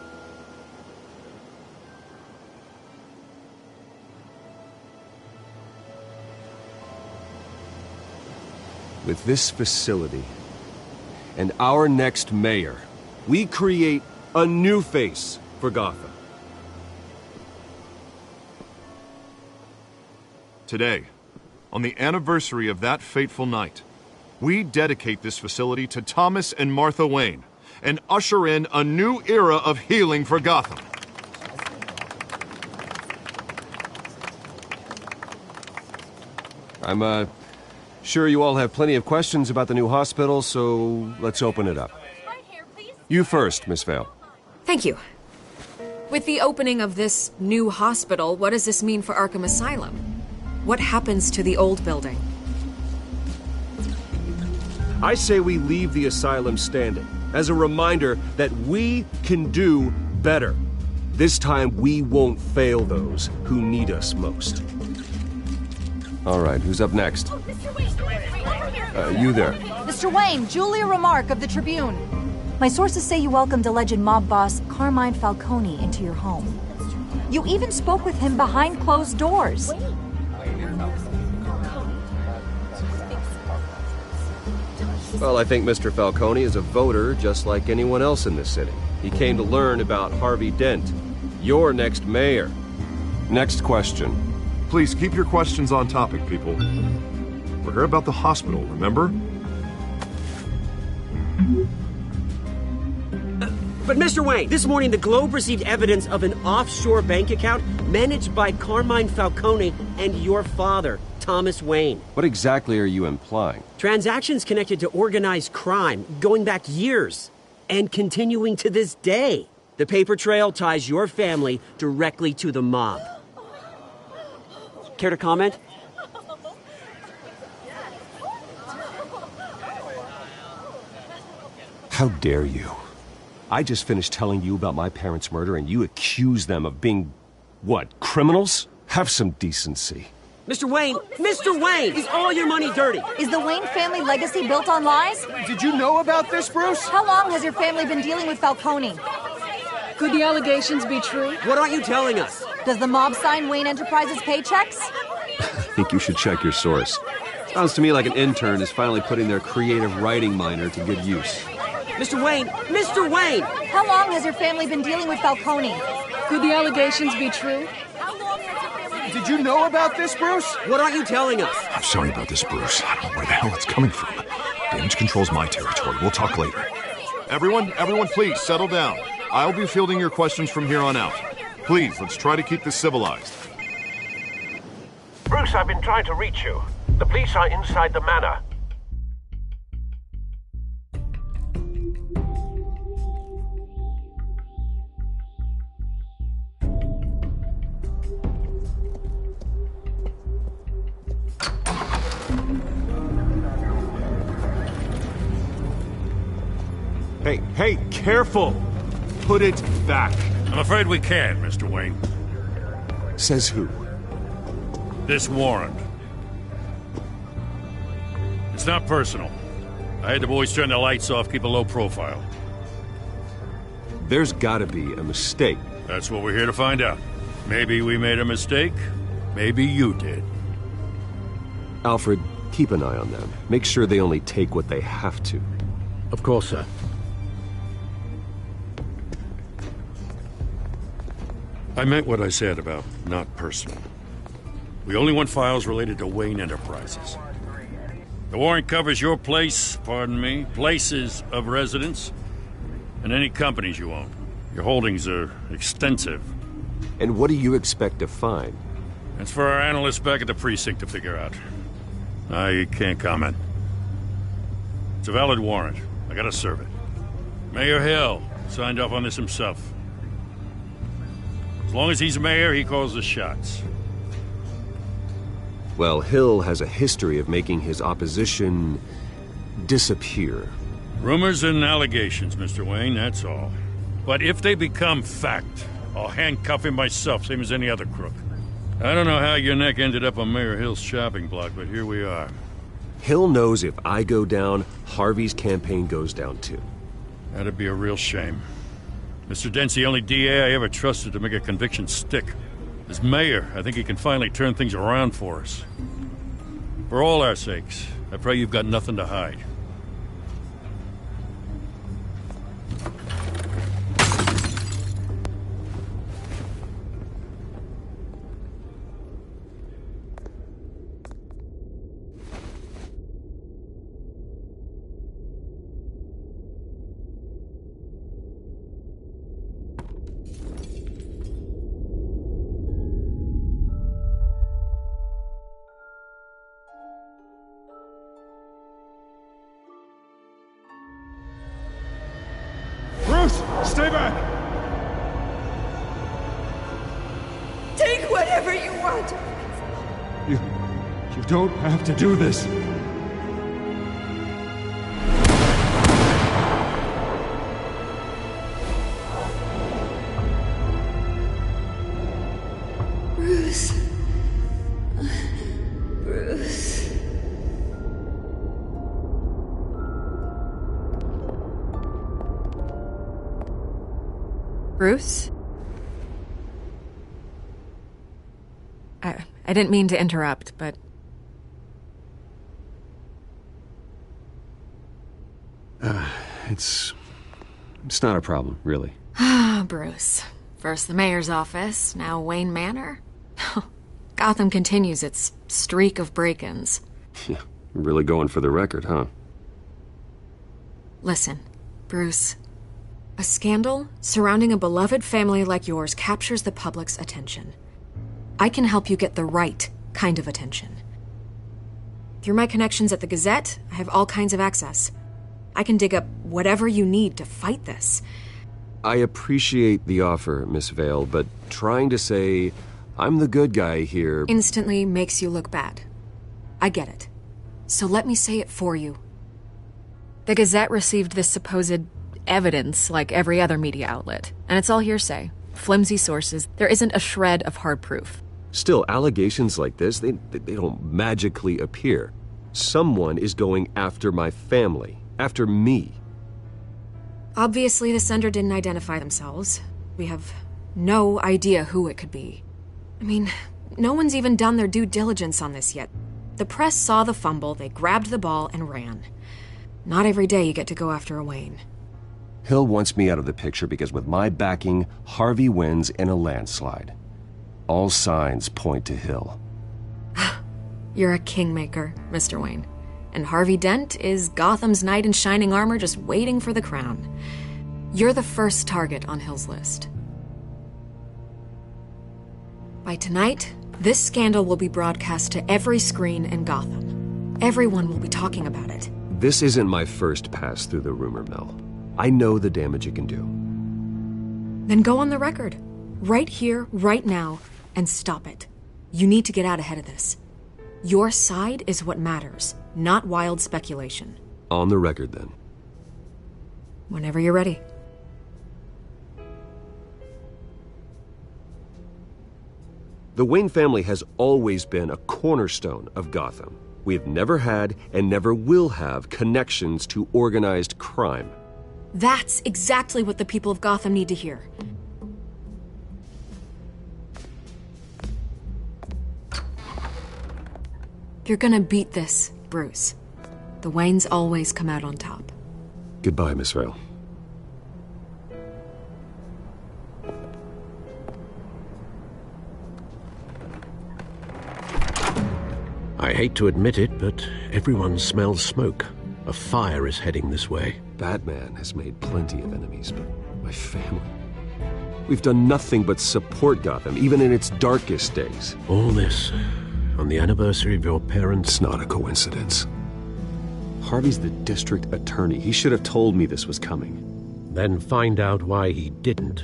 [SPEAKER 9] With this facility and our next mayor, we create a new face for Gotham.
[SPEAKER 10] Today, on the anniversary of that fateful night, we dedicate this facility to Thomas and Martha Wayne and usher in a new era of healing for Gotham.
[SPEAKER 9] I'm, sure you all have plenty of questions about the new hospital, so let's open it up. You first, Miss Vale.
[SPEAKER 13] Thank you. With the opening of this new hospital, what does this mean for Arkham Asylum? What happens to the old building?
[SPEAKER 9] I say we leave the asylum standing as a reminder that we can do better. This time, we won't fail those who need us most. All right, who's up next? You there.
[SPEAKER 18] Mr. Wayne, Julia Remark of the Tribune. My sources say you welcomed alleged mob boss Carmine Falcone into your home. You even spoke with him behind closed doors.
[SPEAKER 9] Well, I think Mr. Falcone is a voter just like anyone else in this city. He came to learn about Harvey Dent, your next mayor. Next question.
[SPEAKER 10] Please keep your questions on topic, people. We're here about the hospital, remember?
[SPEAKER 19] But Mr. Wayne, this morning the Globe received evidence of an offshore bank account managed by Carmine Falcone and your father, Thomas Wayne.
[SPEAKER 9] What exactly are you implying?
[SPEAKER 19] Transactions connected to organized crime going back years and continuing to this day. The paper trail ties your family directly to the mob. Care to comment?
[SPEAKER 9] How dare you? I just finished telling you about my parents' murder and you accuse them of being, what, criminals? Have some decency.
[SPEAKER 19] Mr. Wayne, is all your money dirty?
[SPEAKER 18] Is the Wayne family legacy built on lies?
[SPEAKER 5] Did you know about this, Bruce?
[SPEAKER 18] How long has your family been dealing with Falcone? Could the allegations be true?
[SPEAKER 19] What aren't you telling us?
[SPEAKER 18] Does the mob sign Wayne Enterprises paychecks?
[SPEAKER 9] I think you should check your source. Sounds to me like an intern is finally putting their creative writing minor to good use.
[SPEAKER 19] Mr. Wayne!
[SPEAKER 18] How long has your family been dealing with Falcone? Could the allegations be true?
[SPEAKER 5] Did you know about this, Bruce?
[SPEAKER 19] What aren't you telling us?
[SPEAKER 10] I'm sorry about this, Bruce. I don't know where the hell it's coming from. Damage control's my territory. We'll talk later. Everyone, please settle down. I'll be fielding your questions from here on out. Please, let's try to keep this civilized.
[SPEAKER 20] Bruce, I've been trying to reach you. The police are inside the manor.
[SPEAKER 10] Hey, careful! Put it back.
[SPEAKER 4] I'm afraid we can't, Mr. Wayne.
[SPEAKER 9] Says who?
[SPEAKER 4] This warrant. It's not personal. I had the boys turn the lights off, keep a low profile.
[SPEAKER 9] There's gotta be a mistake.
[SPEAKER 4] That's what we're here to find out. Maybe we made a mistake. Maybe you did.
[SPEAKER 9] Alfred, keep an eye on them. Make sure they only take what they have to.
[SPEAKER 8] Of course, sir.
[SPEAKER 4] I meant what I said about not personal. We only want files related to Wayne Enterprises. The warrant covers your places of residence, and any companies you own. Your holdings are extensive.
[SPEAKER 9] And what do you expect to find?
[SPEAKER 4] That's for our analysts back at the precinct to figure out. I can't comment. It's a valid warrant. I gotta serve it. Mayor Hill signed off on this himself. As long as he's mayor, he calls the shots.
[SPEAKER 9] Well, Hill has a history of making his opposition disappear.
[SPEAKER 4] Rumors and allegations, Mr. Wayne, that's all. But if they become fact, I'll handcuff him myself, same as any other crook. I don't know how your neck ended up on Mayor Hill's shopping block, but here we are.
[SPEAKER 9] Hill knows if I go down, Harvey's campaign goes down too.
[SPEAKER 4] That'd be a real shame. Mr. Dent's the only DA I ever trusted to make a conviction stick. As mayor, I think he can finally turn things around for us. For all our sakes, I pray you've got nothing to hide.
[SPEAKER 5] Stay back!
[SPEAKER 12] Take whatever you want!
[SPEAKER 5] You don't have to do this.
[SPEAKER 12] Bruce. Bruce.
[SPEAKER 13] Bruce? I didn't mean to interrupt, but...
[SPEAKER 9] It's not a problem, really.
[SPEAKER 13] Ah, Bruce. First the mayor's office, now Wayne Manor. Gotham continues its streak of break-ins.
[SPEAKER 9] Yeah, really going for the record, huh?
[SPEAKER 13] Listen, Bruce. A scandal surrounding a beloved family like yours captures the public's attention. I can help you get the right kind of attention. Through my connections at the Gazette, I have all kinds of access. I can dig up whatever you need to fight this.
[SPEAKER 9] I appreciate the offer, Miss Vale, but trying to say I'm the good guy here
[SPEAKER 13] instantly makes you look bad. I get it. So let me say it for you. The Gazette received this supposed evidence like every other media outlet, and it's all hearsay. Flimsy sources. There isn't a shred of hard proof.
[SPEAKER 9] Still, allegations like this, they don't magically appear. Someone is going after my family, after me.
[SPEAKER 13] Obviously, the sender didn't identify themselves. We have no idea who it could be. I mean, no one's even done their due diligence on this yet. The press saw the fumble, they grabbed the ball and ran. Not every day you get to go after a Wayne.
[SPEAKER 9] Hill wants me out of the picture because with my backing, Harvey wins in a landslide. All signs point to Hill.
[SPEAKER 13] You're a kingmaker, Mr. Wayne. And Harvey Dent is Gotham's knight in shining armor just waiting for the crown. You're the first target on Hill's list. By tonight, this scandal will be broadcast to every screen in Gotham. Everyone will be talking about it.
[SPEAKER 9] This isn't my first pass through the rumor mill. I know the damage it can do.
[SPEAKER 13] Then go on the record. Right here, right now, and stop it. You need to get out ahead of this. Your side is what matters, not wild speculation.
[SPEAKER 9] On the record, then.
[SPEAKER 13] Whenever you're ready.
[SPEAKER 9] The Wayne family has always been a cornerstone of Gotham. We have never had and never will have connections to organized crime.
[SPEAKER 13] That's exactly what the people of Gotham need to hear. You're gonna beat this, Bruce. The Waynes always come out on top.
[SPEAKER 9] Goodbye, Miss Vale.
[SPEAKER 8] I hate to admit it, but everyone smells smoke. A fire is heading this way.
[SPEAKER 9] Batman has made plenty of enemies, but my family... We've done nothing but support Gotham, even in its darkest days.
[SPEAKER 8] All this on the anniversary of your parents'...
[SPEAKER 9] It's not a coincidence. Harvey's the district attorney. He should have told me this was coming.
[SPEAKER 8] Then find out why he didn't.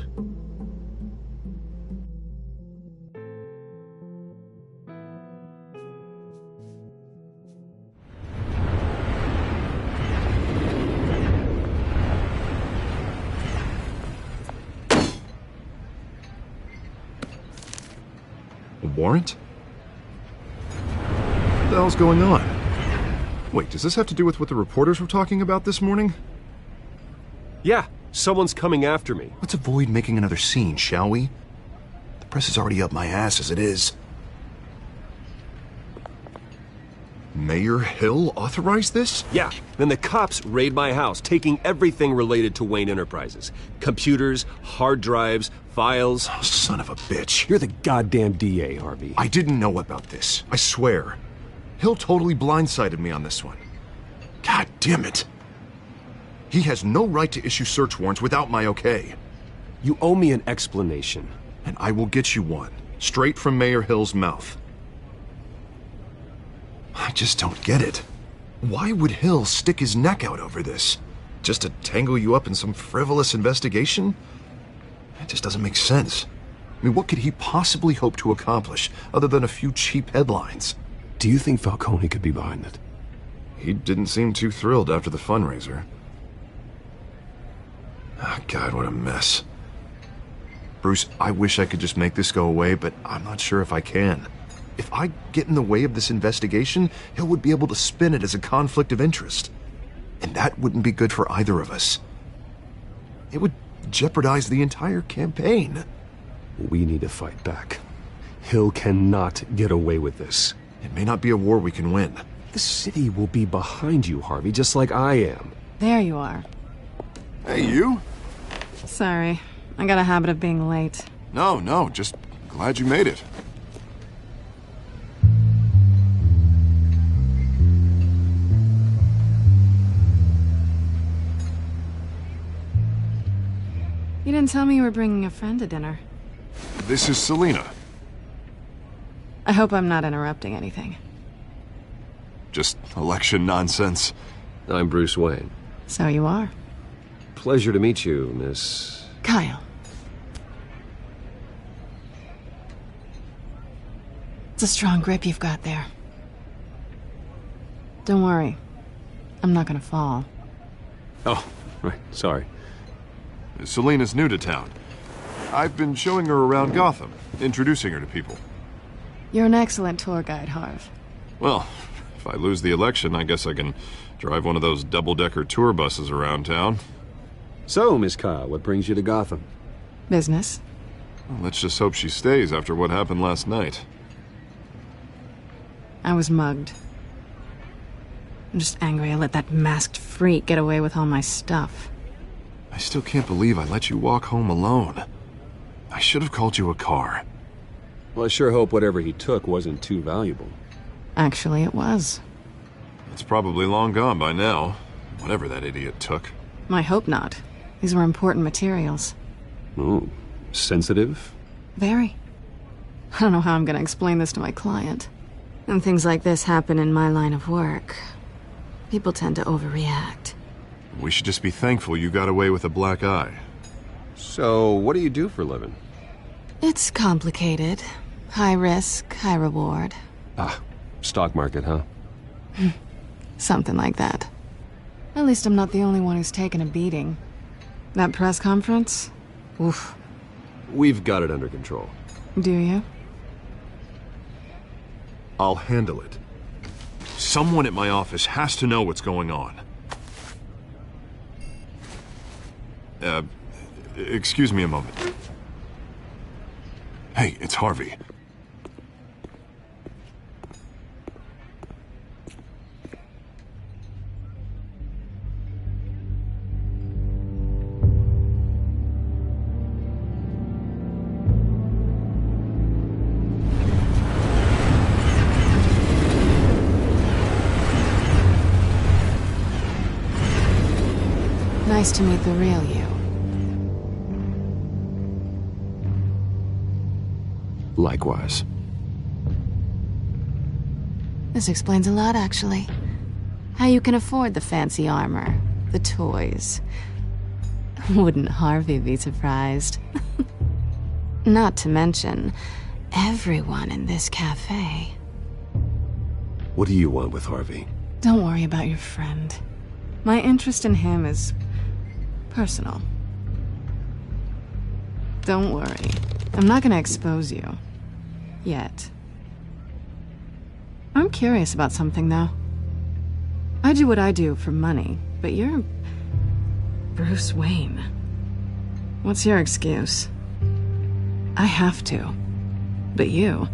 [SPEAKER 10] warrant? What the hell's going on? Wait, does this have to do with what the reporters were talking about this morning?
[SPEAKER 9] Yeah, someone's coming after me.
[SPEAKER 10] Let's avoid making another scene, shall we? The press is already up my ass as it is. Mayor Hill authorized this?
[SPEAKER 9] Yeah, then the cops raid my house, taking everything related to Wayne Enterprises. Computers, hard drives, files.
[SPEAKER 10] Oh, son of a bitch.
[SPEAKER 9] You're the goddamn DA, Harvey.
[SPEAKER 10] I didn't know about this. I swear. Hill totally blindsided me on this one. God damn it. He has no right to issue search warrants without my okay.
[SPEAKER 9] You owe me an explanation.
[SPEAKER 10] And I will get you one, straight from Mayor Hill's mouth. I just don't get it. Why would Hill stick his neck out over this? Just to tangle you up in some frivolous investigation? It just doesn't make sense. I mean, what could he possibly hope to accomplish other than a few cheap headlines?
[SPEAKER 9] Do you think Falcone could be behind it?
[SPEAKER 10] He didn't seem too thrilled after the fundraiser. Oh, God, what a mess. Bruce, I wish I could just make this go away, but I'm not sure if I can. If I get in the way of this investigation, Hill would be able to spin it as a conflict of interest. And that wouldn't be good for either of us. It would jeopardize the entire campaign.
[SPEAKER 9] We need to fight back. Hill cannot get away with this.
[SPEAKER 10] It may not be a war we can win.
[SPEAKER 9] The city will be behind you, Harvey, just like I am.
[SPEAKER 1] There you are.
[SPEAKER 10] Hey, you?
[SPEAKER 1] Sorry. I got a habit of being late.
[SPEAKER 10] No, just glad you made it.
[SPEAKER 1] You didn't tell me you were bringing a friend to dinner.
[SPEAKER 10] This is Selena.
[SPEAKER 1] I hope I'm not interrupting anything.
[SPEAKER 10] Just election nonsense.
[SPEAKER 9] I'm Bruce Wayne.
[SPEAKER 1] So you are.
[SPEAKER 9] Pleasure to meet you, Miss...
[SPEAKER 1] Kyle. It's a strong grip you've got there. Don't worry. I'm not gonna fall.
[SPEAKER 9] Oh, right. Sorry.
[SPEAKER 10] Selena's new to town. I've been showing her around Gotham, introducing her to people.
[SPEAKER 1] You're an excellent tour guide, Harv.
[SPEAKER 10] Well, if I lose the election, I guess I can drive one of those double-decker tour buses around town.
[SPEAKER 9] So, Miss Kyle, what brings you to Gotham?
[SPEAKER 1] Business.
[SPEAKER 10] Well, let's just hope she stays after what happened last night.
[SPEAKER 1] I was mugged. I'm just angry I let that masked freak get away with all my stuff.
[SPEAKER 10] I still can't believe I let you walk home alone. I should have called you a car.
[SPEAKER 9] Well, I sure hope whatever he took wasn't too valuable.
[SPEAKER 1] Actually, it was.
[SPEAKER 10] It's probably long gone by now, whatever that idiot took.
[SPEAKER 1] I hope not. These were important materials.
[SPEAKER 9] Ooh, sensitive?
[SPEAKER 1] Very. I don't know how I'm gonna explain this to my client. And things like this happen in my line of work. People tend to overreact.
[SPEAKER 10] We should just be thankful you got away with a black eye.
[SPEAKER 9] So, what do you do for a living?
[SPEAKER 1] It's complicated. High risk, high reward.
[SPEAKER 9] Ah, stock market, huh?
[SPEAKER 1] Something like that. At least I'm not the only one who's taken a beating. That press conference? Oof.
[SPEAKER 9] We've got it under control.
[SPEAKER 1] Do you?
[SPEAKER 10] I'll handle it. Someone at my office has to know what's going on. Excuse me a moment. Hey, it's Harvey.
[SPEAKER 1] Nice to meet the real you.
[SPEAKER 9] Likewise.
[SPEAKER 1] This explains a lot, actually. How you can afford the fancy armor, the toys. Wouldn't Harvey be surprised? Not to mention, everyone in this cafe.
[SPEAKER 9] What do you want with Harvey?
[SPEAKER 1] Don't worry about your friend. My interest in him is personal. Don't worry. I'm not gonna expose you. Yet. I'm curious about something, though. I do what I do for money, but you're Bruce Wayne. What's your excuse? I have to. But you...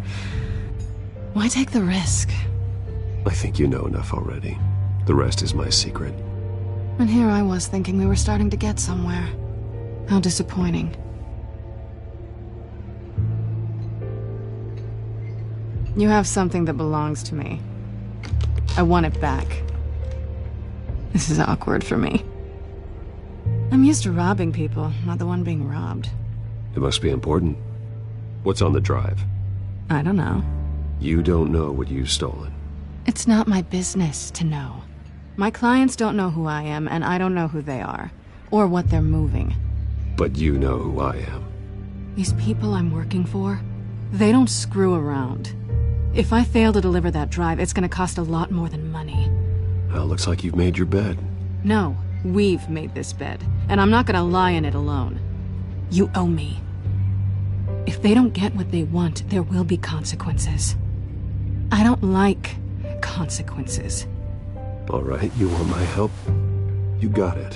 [SPEAKER 1] why take the risk?
[SPEAKER 9] I think you know enough already. The rest is my secret.
[SPEAKER 1] And here I was thinking we were starting to get somewhere. How disappointing. You have something that belongs to me. I want it back. This is awkward for me. I'm used to robbing people, not the one being robbed.
[SPEAKER 9] It must be important. What's on the drive?
[SPEAKER 1] I don't know.
[SPEAKER 9] You don't know what you've stolen.
[SPEAKER 1] It's not my business to know. My clients don't know who I am, and I don't know who they are, or what they're moving.
[SPEAKER 9] But you know who I am.
[SPEAKER 1] These people I'm working for, they don't screw around. If I fail to deliver that drive, it's gonna cost a lot more than money.
[SPEAKER 9] Well, looks like you've made your bed.
[SPEAKER 1] No, we've made this bed, and I'm not gonna lie in it alone. You owe me. If they don't get what they want, there will be consequences. I don't like consequences.
[SPEAKER 9] All right, you want my help? You got it.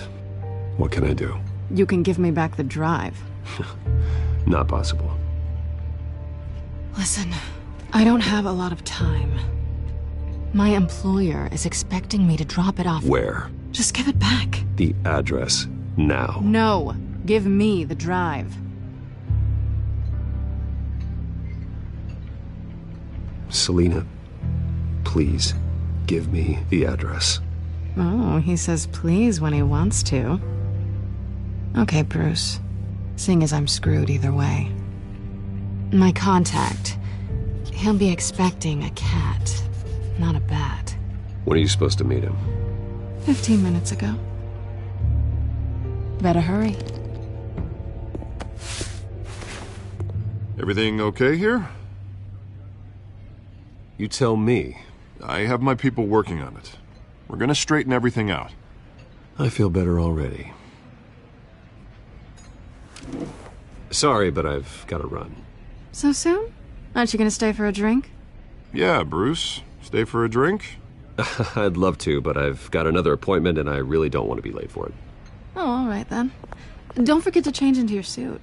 [SPEAKER 9] What can I do?
[SPEAKER 1] You can give me back the drive.
[SPEAKER 9] Not possible.
[SPEAKER 1] Listen, I don't have a lot of time. My employer is expecting me to drop it off.
[SPEAKER 9] Where?
[SPEAKER 1] Just give it back.
[SPEAKER 9] The address, now.
[SPEAKER 1] No, give me the drive.
[SPEAKER 9] Selina, please, give me the address.
[SPEAKER 1] Oh, he says please when he wants to. Okay, Bruce. Seeing as I'm screwed either way. My contact. He'll be expecting a cat, not a bat.
[SPEAKER 9] When are you supposed to meet him?
[SPEAKER 1] 15 minutes ago. Better hurry.
[SPEAKER 10] Everything okay here?
[SPEAKER 9] You tell me.
[SPEAKER 10] I have my people working on it. We're gonna straighten everything out.
[SPEAKER 9] I feel better already. Sorry, but I've got to run.
[SPEAKER 1] So soon? Aren't you gonna stay for a drink?
[SPEAKER 10] Yeah, Bruce. Stay for a drink?
[SPEAKER 9] I'd love to, but I've got another appointment and I really don't want to be late for it.
[SPEAKER 1] Oh, all right then. Don't forget to change into your suit.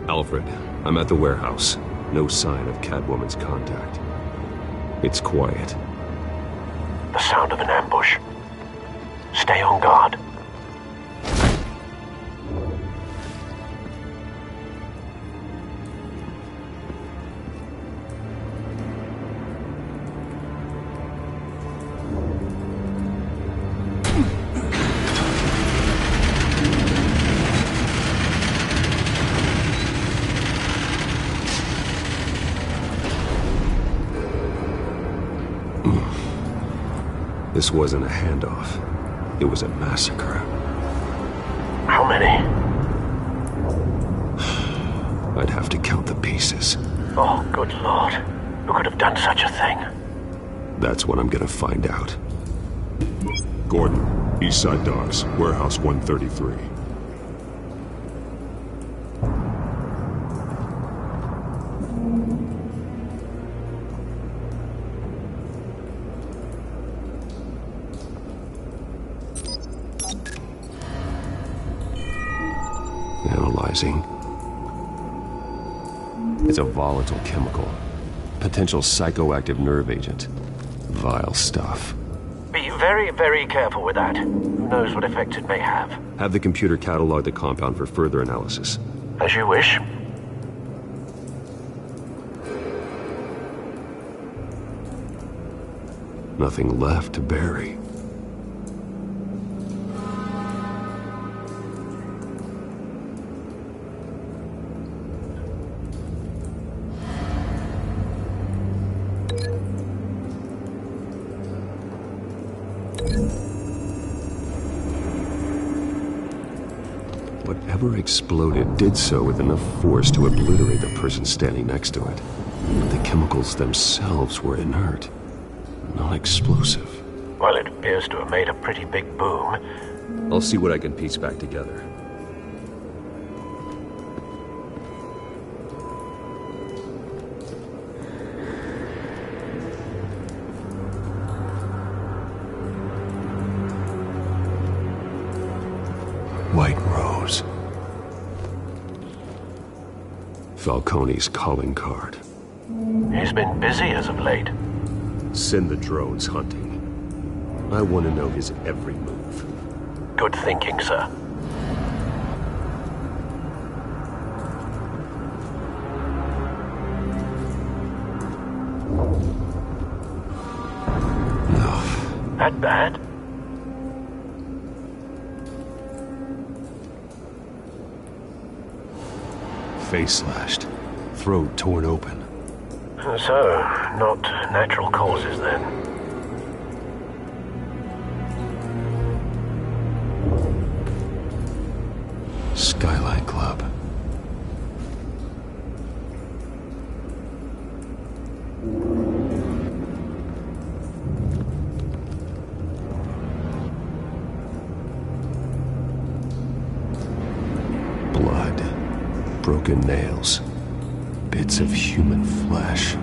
[SPEAKER 9] Alfred, I'm at the warehouse. No sign of Catwoman's contact. It's quiet.
[SPEAKER 20] The sound of an ambush. Stay on guard.
[SPEAKER 9] This wasn't a handoff. It was a massacre.
[SPEAKER 20] How many?
[SPEAKER 9] I'd have to count the pieces.
[SPEAKER 20] Oh, good Lord. Who could have done such a thing?
[SPEAKER 9] That's what I'm gonna find out.
[SPEAKER 3] Gordon, Eastside Docks, Warehouse 133.
[SPEAKER 9] Analyzing. It's a volatile chemical. Potential psychoactive nerve agent. Vile stuff.
[SPEAKER 20] Be very, very careful with that. Who knows what effect it may have.
[SPEAKER 9] Have the computer catalog the compound for further analysis.
[SPEAKER 20] As you wish.
[SPEAKER 9] Nothing left to bury. Whatever exploded did so with enough force to obliterate the person standing next to it. But the chemicals themselves were inert, not explosive.
[SPEAKER 20] Well, it appears to have made a pretty big boom.
[SPEAKER 9] I'll see what I can piece back together.
[SPEAKER 3] White Rose.
[SPEAKER 9] Falcone's calling card.
[SPEAKER 20] He's been busy as of late.
[SPEAKER 9] Send the drones hunting. I want to know his every move.
[SPEAKER 20] Good thinking, sir.
[SPEAKER 9] No.
[SPEAKER 20] That bad?
[SPEAKER 9] Face slashed. Throat torn open.
[SPEAKER 20] So, not natural causes then.
[SPEAKER 9] Skyline Club. Blood. Broken nails. Bits of human flesh.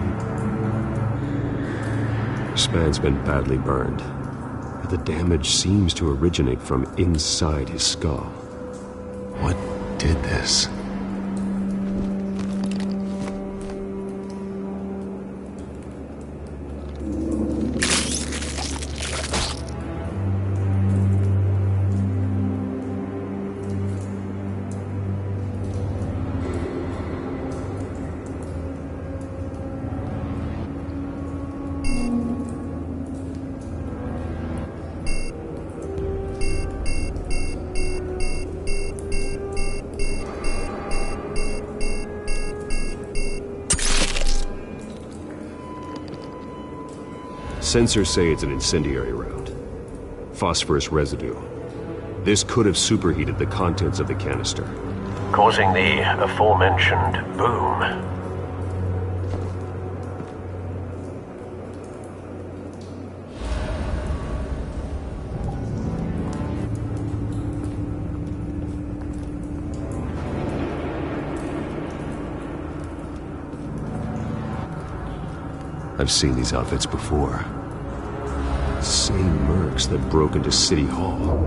[SPEAKER 9] This man's been badly burned, but the damage seems to originate from inside his skull. What did this? Sensors say it's an incendiary round. Phosphorus residue. This could have superheated the contents of the canister,
[SPEAKER 20] causing the aforementioned boom.
[SPEAKER 9] I've seen these outfits before. Same mercs that broke into City Hall.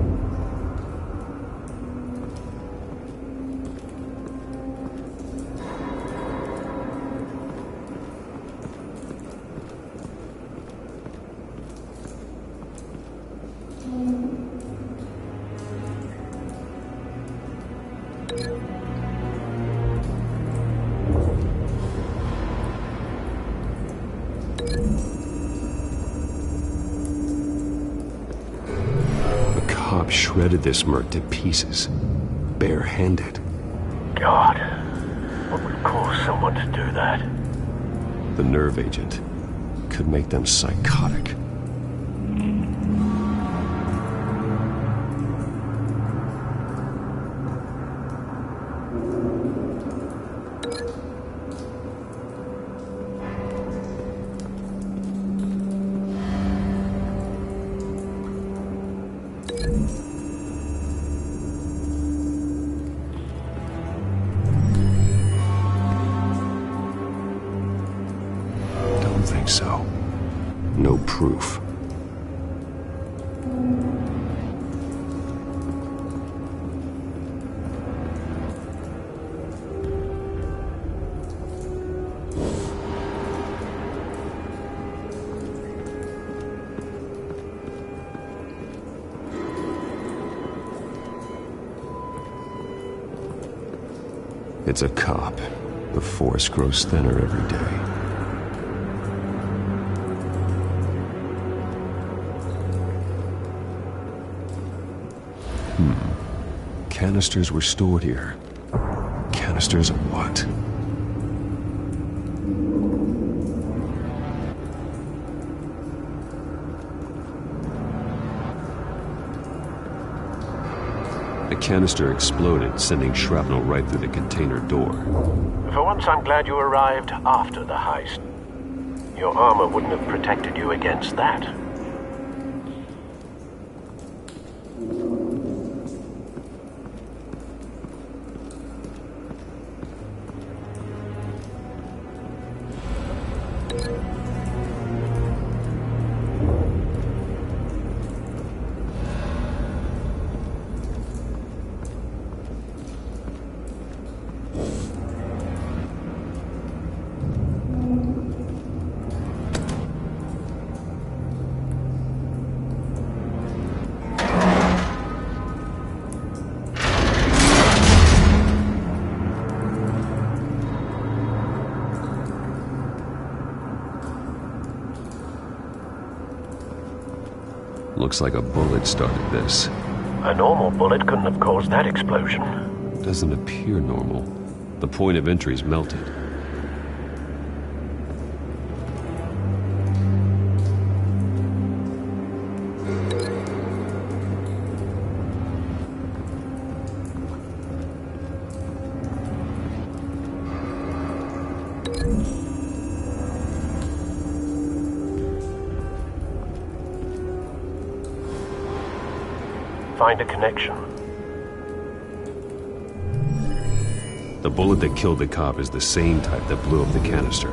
[SPEAKER 9] Shredded this merc to pieces, bare-handed.
[SPEAKER 20] God, what would cause someone to do that?
[SPEAKER 9] The nerve agent could make them psychotic. So, no proof. It's a cop. The force grows thinner every day. Canisters were stored here. Canisters of what? The canister exploded, sending shrapnel right through the container door.
[SPEAKER 20] For once, I'm glad you arrived after the heist. Your armor wouldn't have protected you against that.
[SPEAKER 9] Looks like a bullet started this.
[SPEAKER 20] A normal bullet couldn't have caused that explosion.
[SPEAKER 9] Doesn't appear normal. The point of entry's melted.
[SPEAKER 20] Find a connection.
[SPEAKER 9] The bullet that killed the cop is the same type that blew up the canister.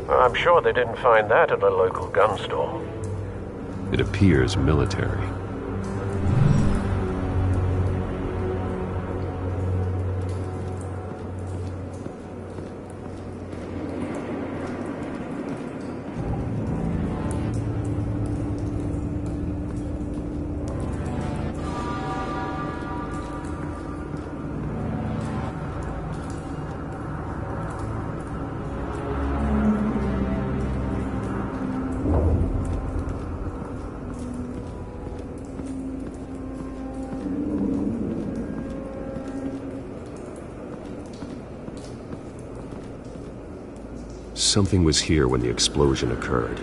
[SPEAKER 20] I'm sure they didn't find that at a local gun store.
[SPEAKER 9] It appears military. Something was here when the explosion occurred.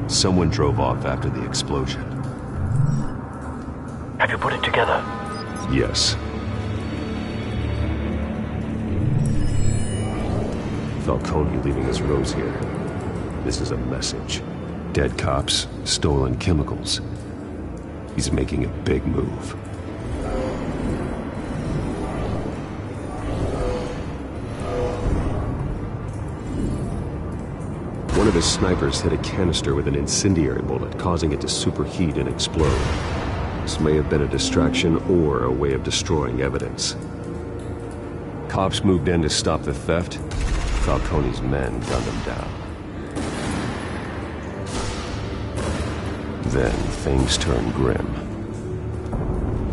[SPEAKER 9] Someone drove off after the explosion.
[SPEAKER 20] Have you put it together?
[SPEAKER 9] Yes. Falcone leaving his rose here. This is a message. Dead cops, stolen chemicals. He's making a big move. One of his snipers hit a canister with an incendiary bullet, causing it to superheat and explode. This may have been a distraction or a way of destroying evidence. Cops moved in to stop the theft. Falcone's men gunned him down. Then things turned grim.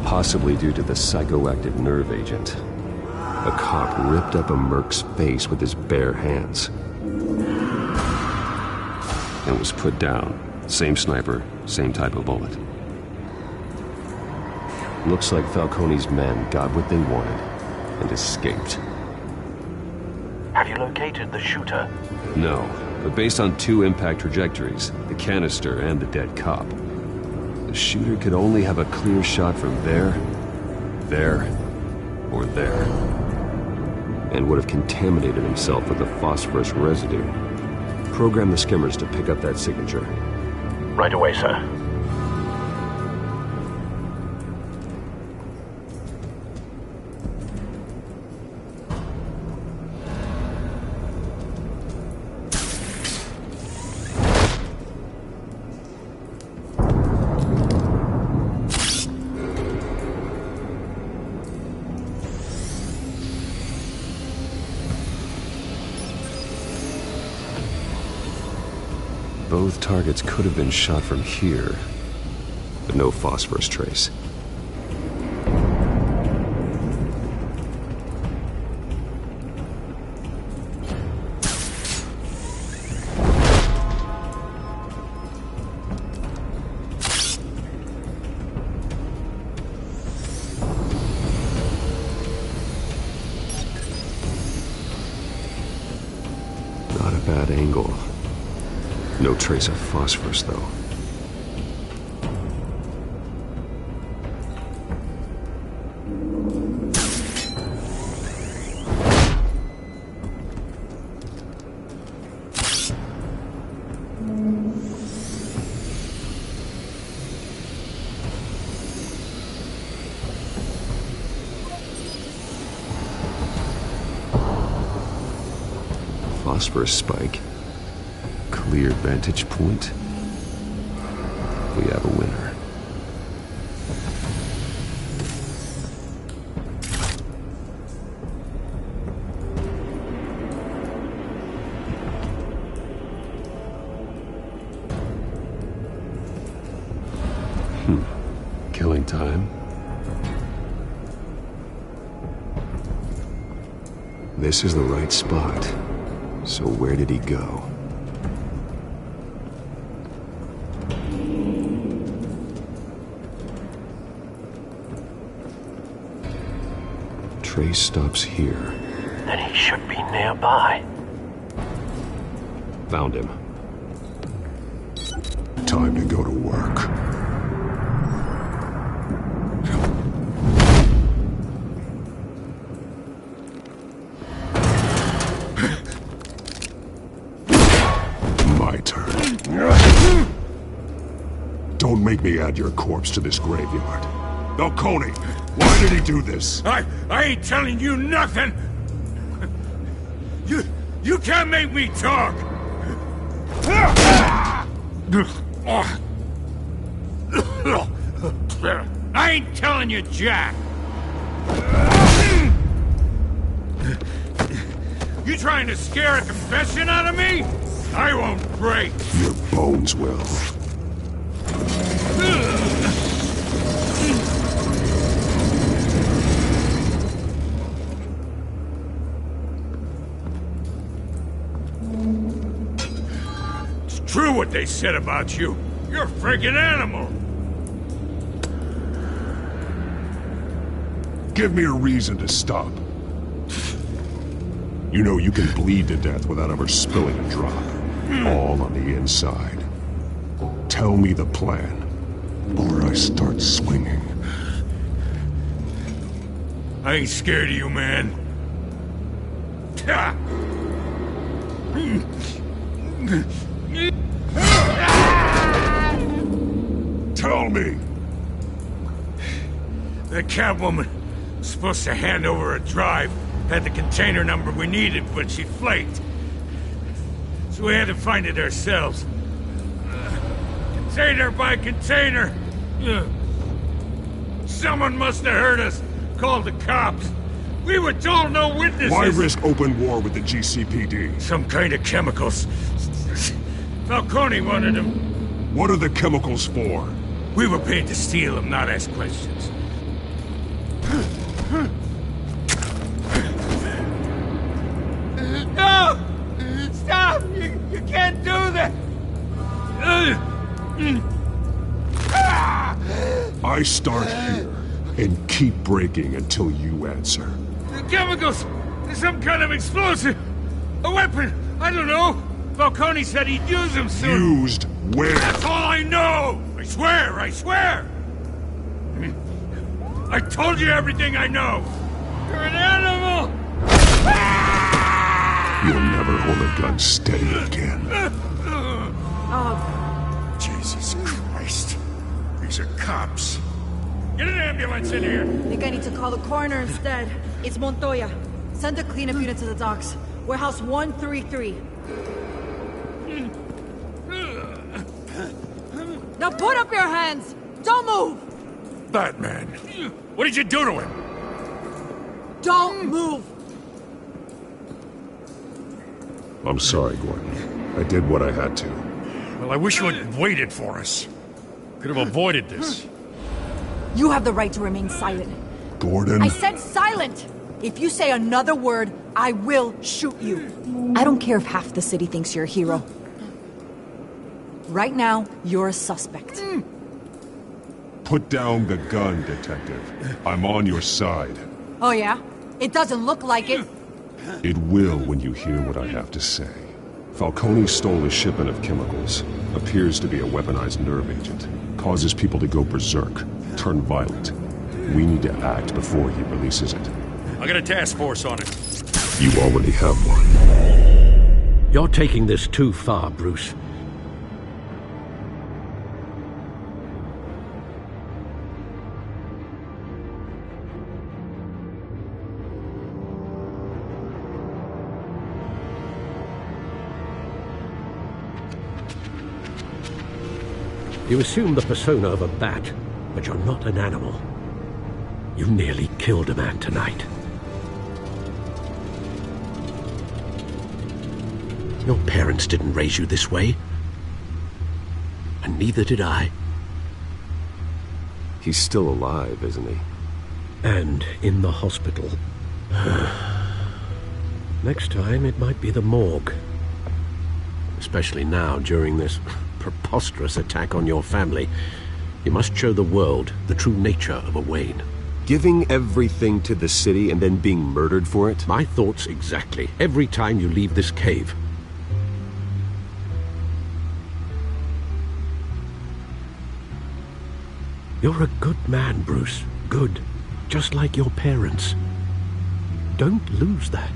[SPEAKER 9] Possibly due to the psychoactive nerve agent. A cop ripped up a merc's face with his bare hands. And was put down. Same sniper, same type of bullet. Looks like Falcone's men got what they wanted and escaped.
[SPEAKER 20] Have you located the shooter?
[SPEAKER 9] No, but based on two impact trajectories, the canister and the dead cop, the shooter could only have a clear shot from there, or there, and would have contaminated himself with the phosphorus residue. Program the skimmers to pick up that signature.
[SPEAKER 20] Right away, sir.
[SPEAKER 9] Both targets could have been shot from here, but no phosphorus trace. bad angle. No trace of phosphorus, though. Phosphorus spike. Clear vantage point. We have a winner. Killing time. This is the right spot. So where did he go? Trace stops here.
[SPEAKER 20] Then he should be nearby.
[SPEAKER 9] Found him.
[SPEAKER 3] Time to go to work. My turn. Don't make me add your corpse to this graveyard. Falcone, why did he do this?
[SPEAKER 14] I ain't telling you nothing! You can't make me talk! I ain't telling you jack! You trying to scare a confession out of me? I won't break!
[SPEAKER 3] Your bones will.
[SPEAKER 14] It's true what they said about you. You're a friggin' animal!
[SPEAKER 3] Give me a reason to stop. You know you can bleed to death without ever spilling a drop. All on the inside. Tell me the plan, or I start swinging.
[SPEAKER 14] I ain't scared of you, man.
[SPEAKER 3] Tell me!
[SPEAKER 14] The Catwoman was supposed to hand over a drive. Had the container number we needed, but she flaked. So we had to find it ourselves. Container by container. Someone must have heard us. Called the cops. We were told no witnesses.
[SPEAKER 3] Why risk open war with the GCPD?
[SPEAKER 14] Some kind of chemicals. Falcone wanted them.
[SPEAKER 3] What are the chemicals for?
[SPEAKER 14] We were paid to steal them, not ask questions. No! Stop! You can't do that!
[SPEAKER 3] I start here and keep breaking until you answer.
[SPEAKER 14] The chemicals! Some kind of explosive! A weapon! I don't know! Falcone said he'd use them soon!
[SPEAKER 3] Used where?
[SPEAKER 14] That's all I know! I swear! I swear! I told you everything I know! You're an animal!
[SPEAKER 3] You'll never hold a gun steady again.
[SPEAKER 14] Oh.
[SPEAKER 5] Jesus Christ. These are cops.
[SPEAKER 14] Get an ambulance in here!
[SPEAKER 18] I think I need to call the coroner instead. It's Montoya. Send a cleanup unit to the docks. Warehouse 133. Now put up your hands! Don't move!
[SPEAKER 14] Batman, what did you do to him?
[SPEAKER 18] Don't move!
[SPEAKER 3] I'm sorry, Gordon. I did what I had to.
[SPEAKER 5] Well, I wish you had waited for us. Could have avoided this.
[SPEAKER 18] You have the right to remain silent.
[SPEAKER 3] Gordon?
[SPEAKER 18] I said silent! If you say another word, I will shoot you. I don't care if half the city thinks you're a hero. Right now, you're a suspect.
[SPEAKER 3] Put down the gun, Detective. I'm on your side.
[SPEAKER 18] Oh yeah? It doesn't look like it.
[SPEAKER 3] It will when you hear what I have to say. Falcone stole a shipment of chemicals. Appears to be a weaponized nerve agent. Causes people to go berserk, turn violent. We need to act before he releases it.
[SPEAKER 5] I got a task force on it.
[SPEAKER 3] You already have one.
[SPEAKER 8] You're taking this too far, Bruce. You assume the persona of a bat, but you're not an animal. You nearly killed a man tonight. Your parents didn't raise you this way. And neither did I.
[SPEAKER 9] He's still alive, isn't he?
[SPEAKER 8] And in the hospital. Next time, it might be the morgue. Especially now, during this preposterous attack on your family. You must show the world the true nature of a Wayne.
[SPEAKER 9] Giving everything to the city and then being murdered for it?
[SPEAKER 8] My thoughts exactly. Every time you leave this cave. You're a good man, Bruce. Good. Just like your parents. Don't lose that.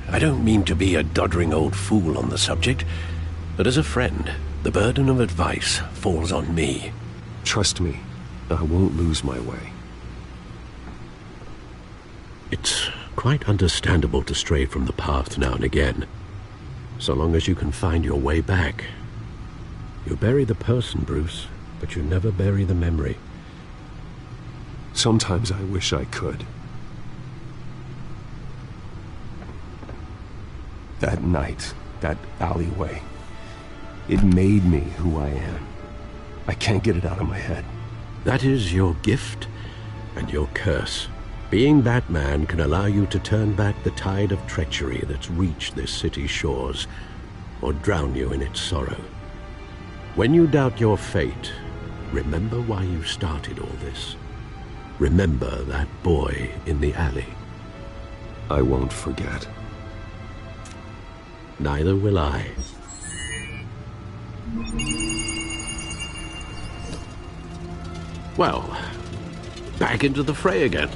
[SPEAKER 8] I don't mean to be a doddering old fool on the subject, but as a friend, the burden of advice falls on me.
[SPEAKER 9] Trust me, I won't lose my way.
[SPEAKER 8] It's quite understandable to stray from the path now and again, so long as you can find your way back. You bury the person, Bruce, but you never bury the memory.
[SPEAKER 9] Sometimes I wish I could. That night, that alleyway, it made me who I am. I can't get it out of my head.
[SPEAKER 8] That is your gift and your curse. Being Batman can allow you to turn back the tide of treachery that's reached this city's shores, or drown you in its sorrow. When you doubt your fate, remember why you started all this. Remember that boy in the alley.
[SPEAKER 9] I won't forget.
[SPEAKER 8] Neither will I. Well, back into the fray again.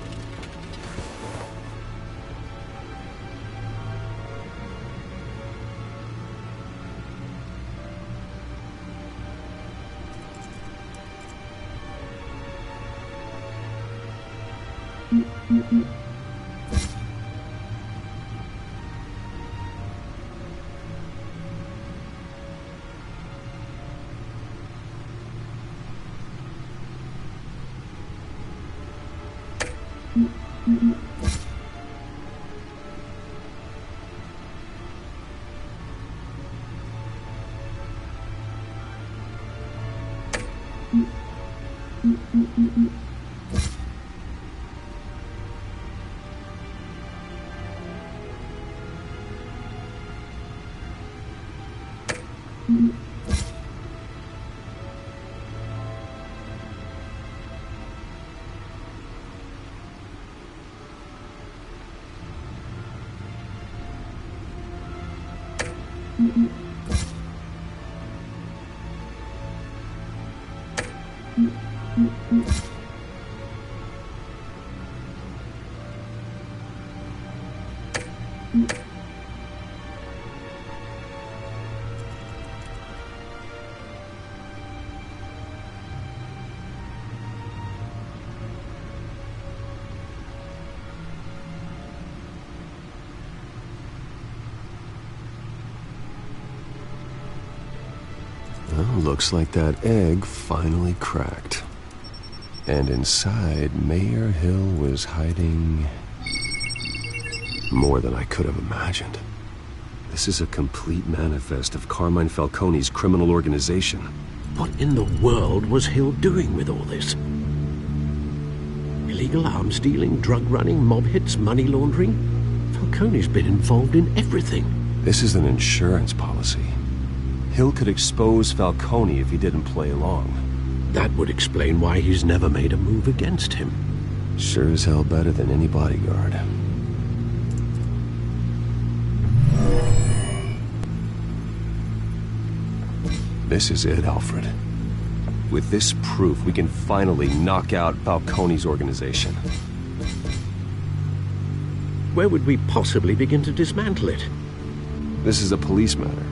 [SPEAKER 9] Looks like that egg finally cracked. And inside, Mayor Hill was hiding more than I could have imagined. This is a complete manifest of Carmine Falcone's criminal organization.
[SPEAKER 8] What in the world was Hill doing with all this? Illegal arms dealing, drug running, mob hits, money laundering? Falcone's been involved in everything.
[SPEAKER 9] This is an insurance policy. Hill could expose Falcone if he didn't play along.
[SPEAKER 8] That would explain why he's never made a move against him.
[SPEAKER 9] Sure as hell better than any bodyguard. This is it, Alfred. With this proof, we can finally knock out Falcone's organization.
[SPEAKER 8] Where would we possibly begin to dismantle it?
[SPEAKER 9] This is a police matter.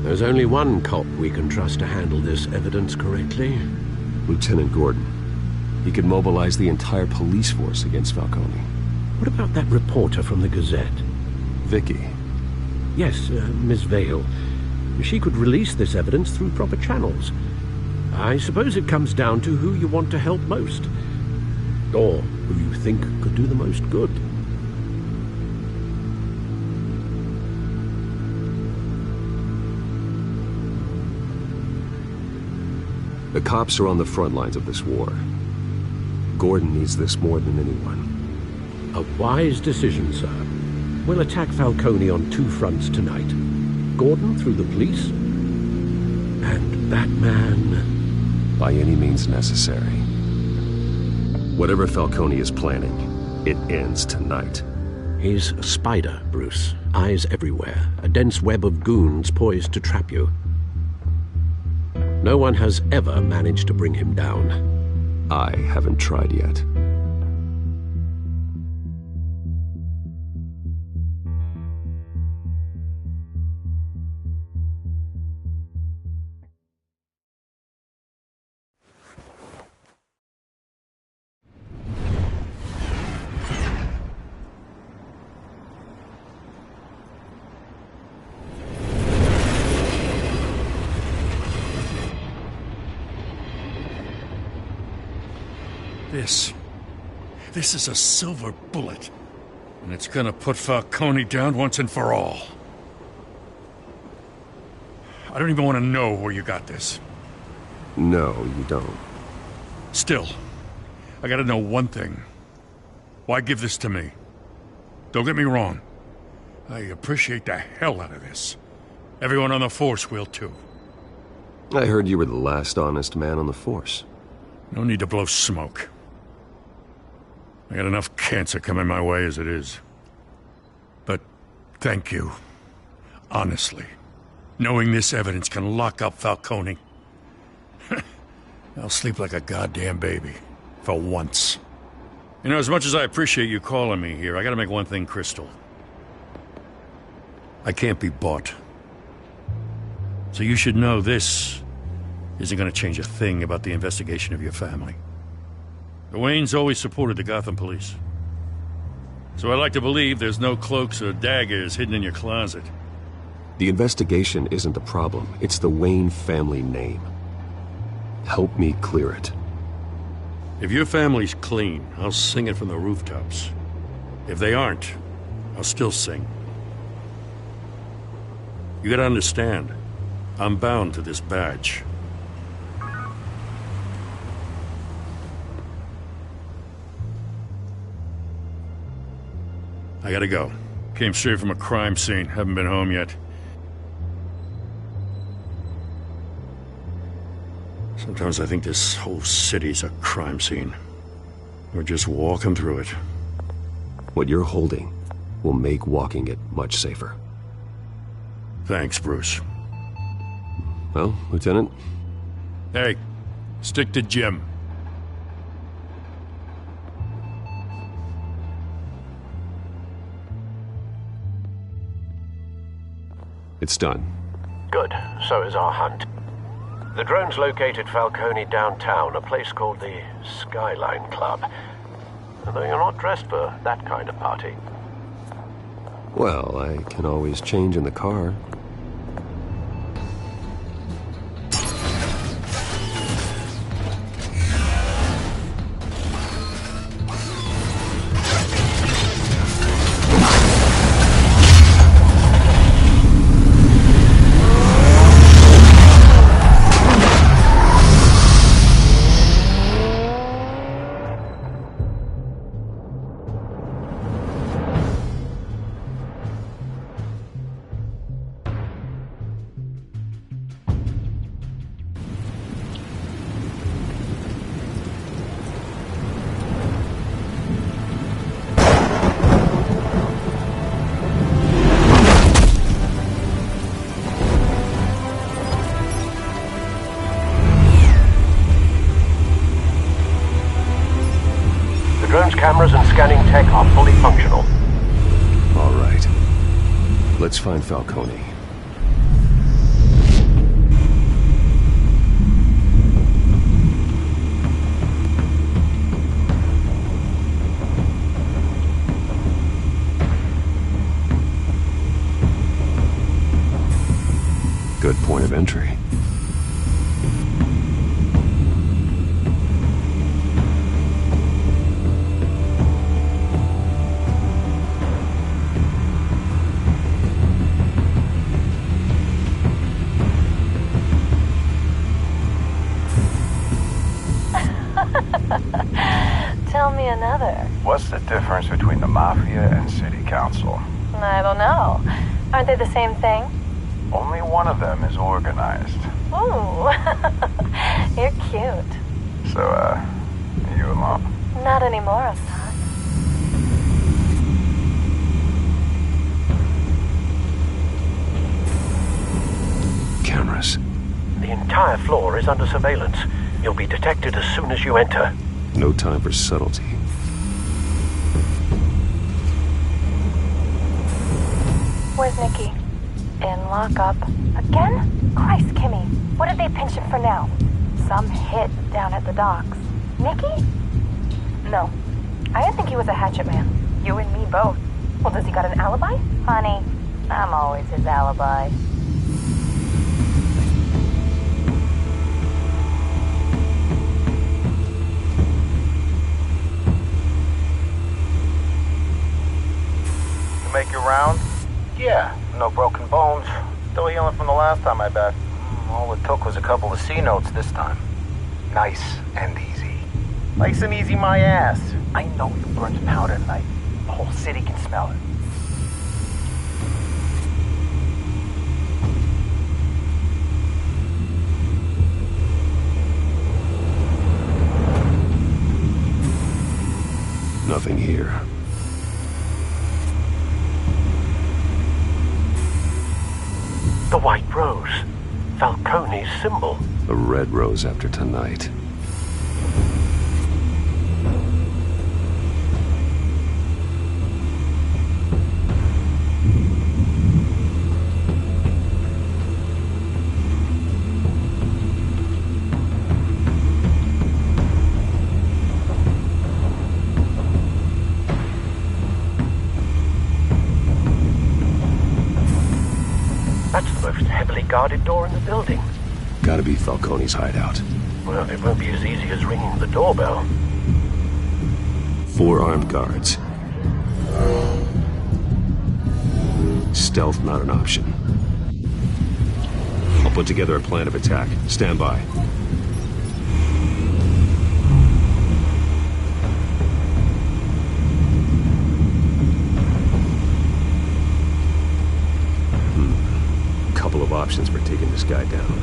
[SPEAKER 8] There's only one cop we can trust to handle this evidence correctly.
[SPEAKER 9] Lieutenant Gordon. He could mobilize the entire police force against Falcone.
[SPEAKER 8] What about that reporter from the Gazette?
[SPEAKER 9] Vicky.
[SPEAKER 8] Yes, Miss Vale. She could release this evidence through proper channels. I suppose it comes down to who you want to help most. Or who you think could do the most good.
[SPEAKER 9] The cops are on the front lines of this war. Gordon needs this more than anyone.
[SPEAKER 8] A wise decision, sir. We'll attack Falcone on two fronts tonight. Gordon through the police, and that man...
[SPEAKER 9] by any means necessary. Whatever Falcone is planning, it ends tonight.
[SPEAKER 8] He's a spider, Bruce. Eyes everywhere. A dense web of goons poised to trap you. No one has ever managed to bring him down.
[SPEAKER 9] I haven't tried yet.
[SPEAKER 4] This is a silver bullet. And it's gonna put Falcone down once and for all. I don't even want to know where you got this.
[SPEAKER 9] No, you don't.
[SPEAKER 4] Still, I gotta know one thing. Why give this to me? Don't get me wrong. I appreciate the hell out of this. Everyone on the Force will too.
[SPEAKER 9] I heard you were the last honest man on the Force.
[SPEAKER 4] No need to blow smoke. I got enough cancer coming my way as it is. But thank you. Honestly. Knowing this evidence can lock up Falcone. I'll sleep like a goddamn baby. For once. You know, as much as I appreciate you calling me here, I gotta make one thing crystal. I can't be bought. So you should know this isn't gonna change a thing about the investigation of your family. The Waynes always supported the Gotham police. So I like to believe there's no cloaks or daggers hidden in your closet.
[SPEAKER 9] The investigation isn't the problem. It's the Wayne family name. Help me clear it.
[SPEAKER 4] If your family's clean, I'll sing it from the rooftops. If they aren't, I'll still sing. You gotta understand, I'm bound to this badge. I gotta go. Came straight from a crime scene. Haven't been home yet. Sometimes I think this whole city's a crime scene. We're just walking through it.
[SPEAKER 9] What you're holding will make walking it much safer.
[SPEAKER 4] Thanks, Bruce.
[SPEAKER 9] Well, Lieutenant?
[SPEAKER 4] Hey, stick to Jim.
[SPEAKER 9] It's done.
[SPEAKER 20] Good. So is our hunt. The drones located Falcone downtown, a place called the Skyline Club. Although you're not dressed for that kind of party.
[SPEAKER 9] Well, I can always change in the car.
[SPEAKER 20] tech are fully functional.
[SPEAKER 9] All right. Let's find Falcone. Good point of entry.
[SPEAKER 16] Tell me another.
[SPEAKER 6] What's the difference between the Mafia and City Council?
[SPEAKER 16] I don't know. Aren't they the same thing?
[SPEAKER 6] Only one of them is organized.
[SPEAKER 16] Ooh. You're cute.
[SPEAKER 6] So, are you alone?
[SPEAKER 16] Not anymore, Assad.
[SPEAKER 9] Cameras.
[SPEAKER 20] The entire floor is under surveillance. You'll be detected as soon as you enter.
[SPEAKER 9] No time for subtlety.
[SPEAKER 16] Where's Nikki? In lockup. Again? Christ, Kimmy. What did they pinch him for now? Some hit down at the docks. Nikki? No. I didn't think he was a hatchet man. You and me both. Well, does he got an alibi? Honey, I'm always his alibi.
[SPEAKER 6] You make your round? Yeah, no broken bones. Still healing from the last time I bet. All it took was a couple of C notes this time. Nice and easy. Nice and easy my ass. I know you burned powder tonight. The whole city can smell it.
[SPEAKER 9] Nothing here.
[SPEAKER 20] The white rose. Falcone's symbol.
[SPEAKER 9] A red rose after tonight.
[SPEAKER 20] That's the most heavily guarded door in the building.
[SPEAKER 9] Gotta be Falcone's hideout.
[SPEAKER 20] Well, it won't be as easy as ringing the doorbell.
[SPEAKER 9] 4 armed guards. Stealth not an option. I'll put together a plan of attack. Stand by. Couple of options for taking this guy down.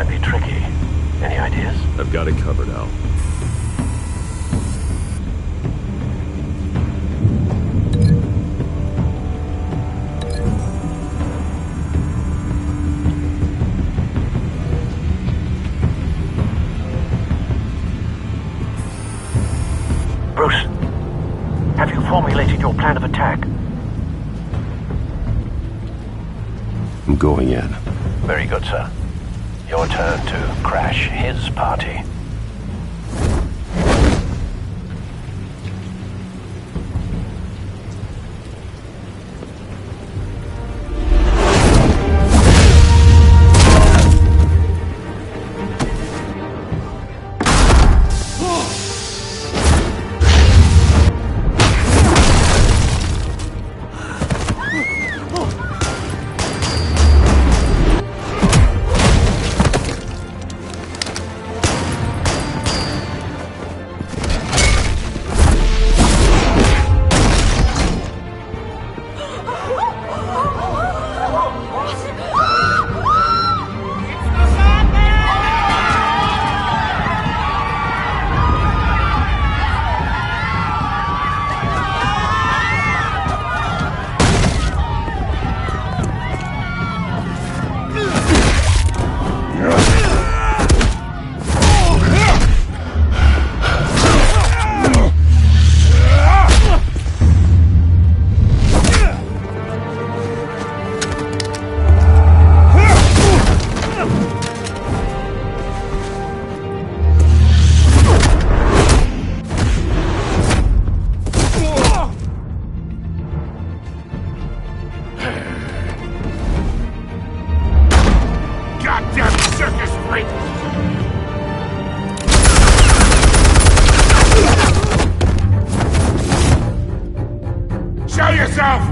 [SPEAKER 20] might be tricky. Any ideas?
[SPEAKER 9] I've got it covered, Al.
[SPEAKER 20] Bruce, have you formulated your plan of attack?
[SPEAKER 9] I'm going in.
[SPEAKER 20] Very good, sir. Your turn to crash his party.
[SPEAKER 14] Show yourself!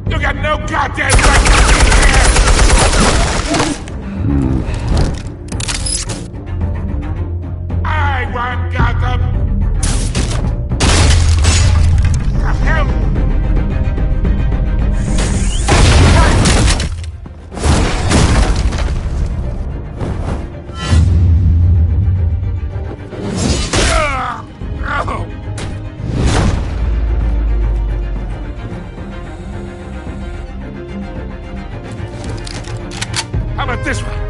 [SPEAKER 14] You got no goddamn right to be here! I want Gotham! The hell? How about this one?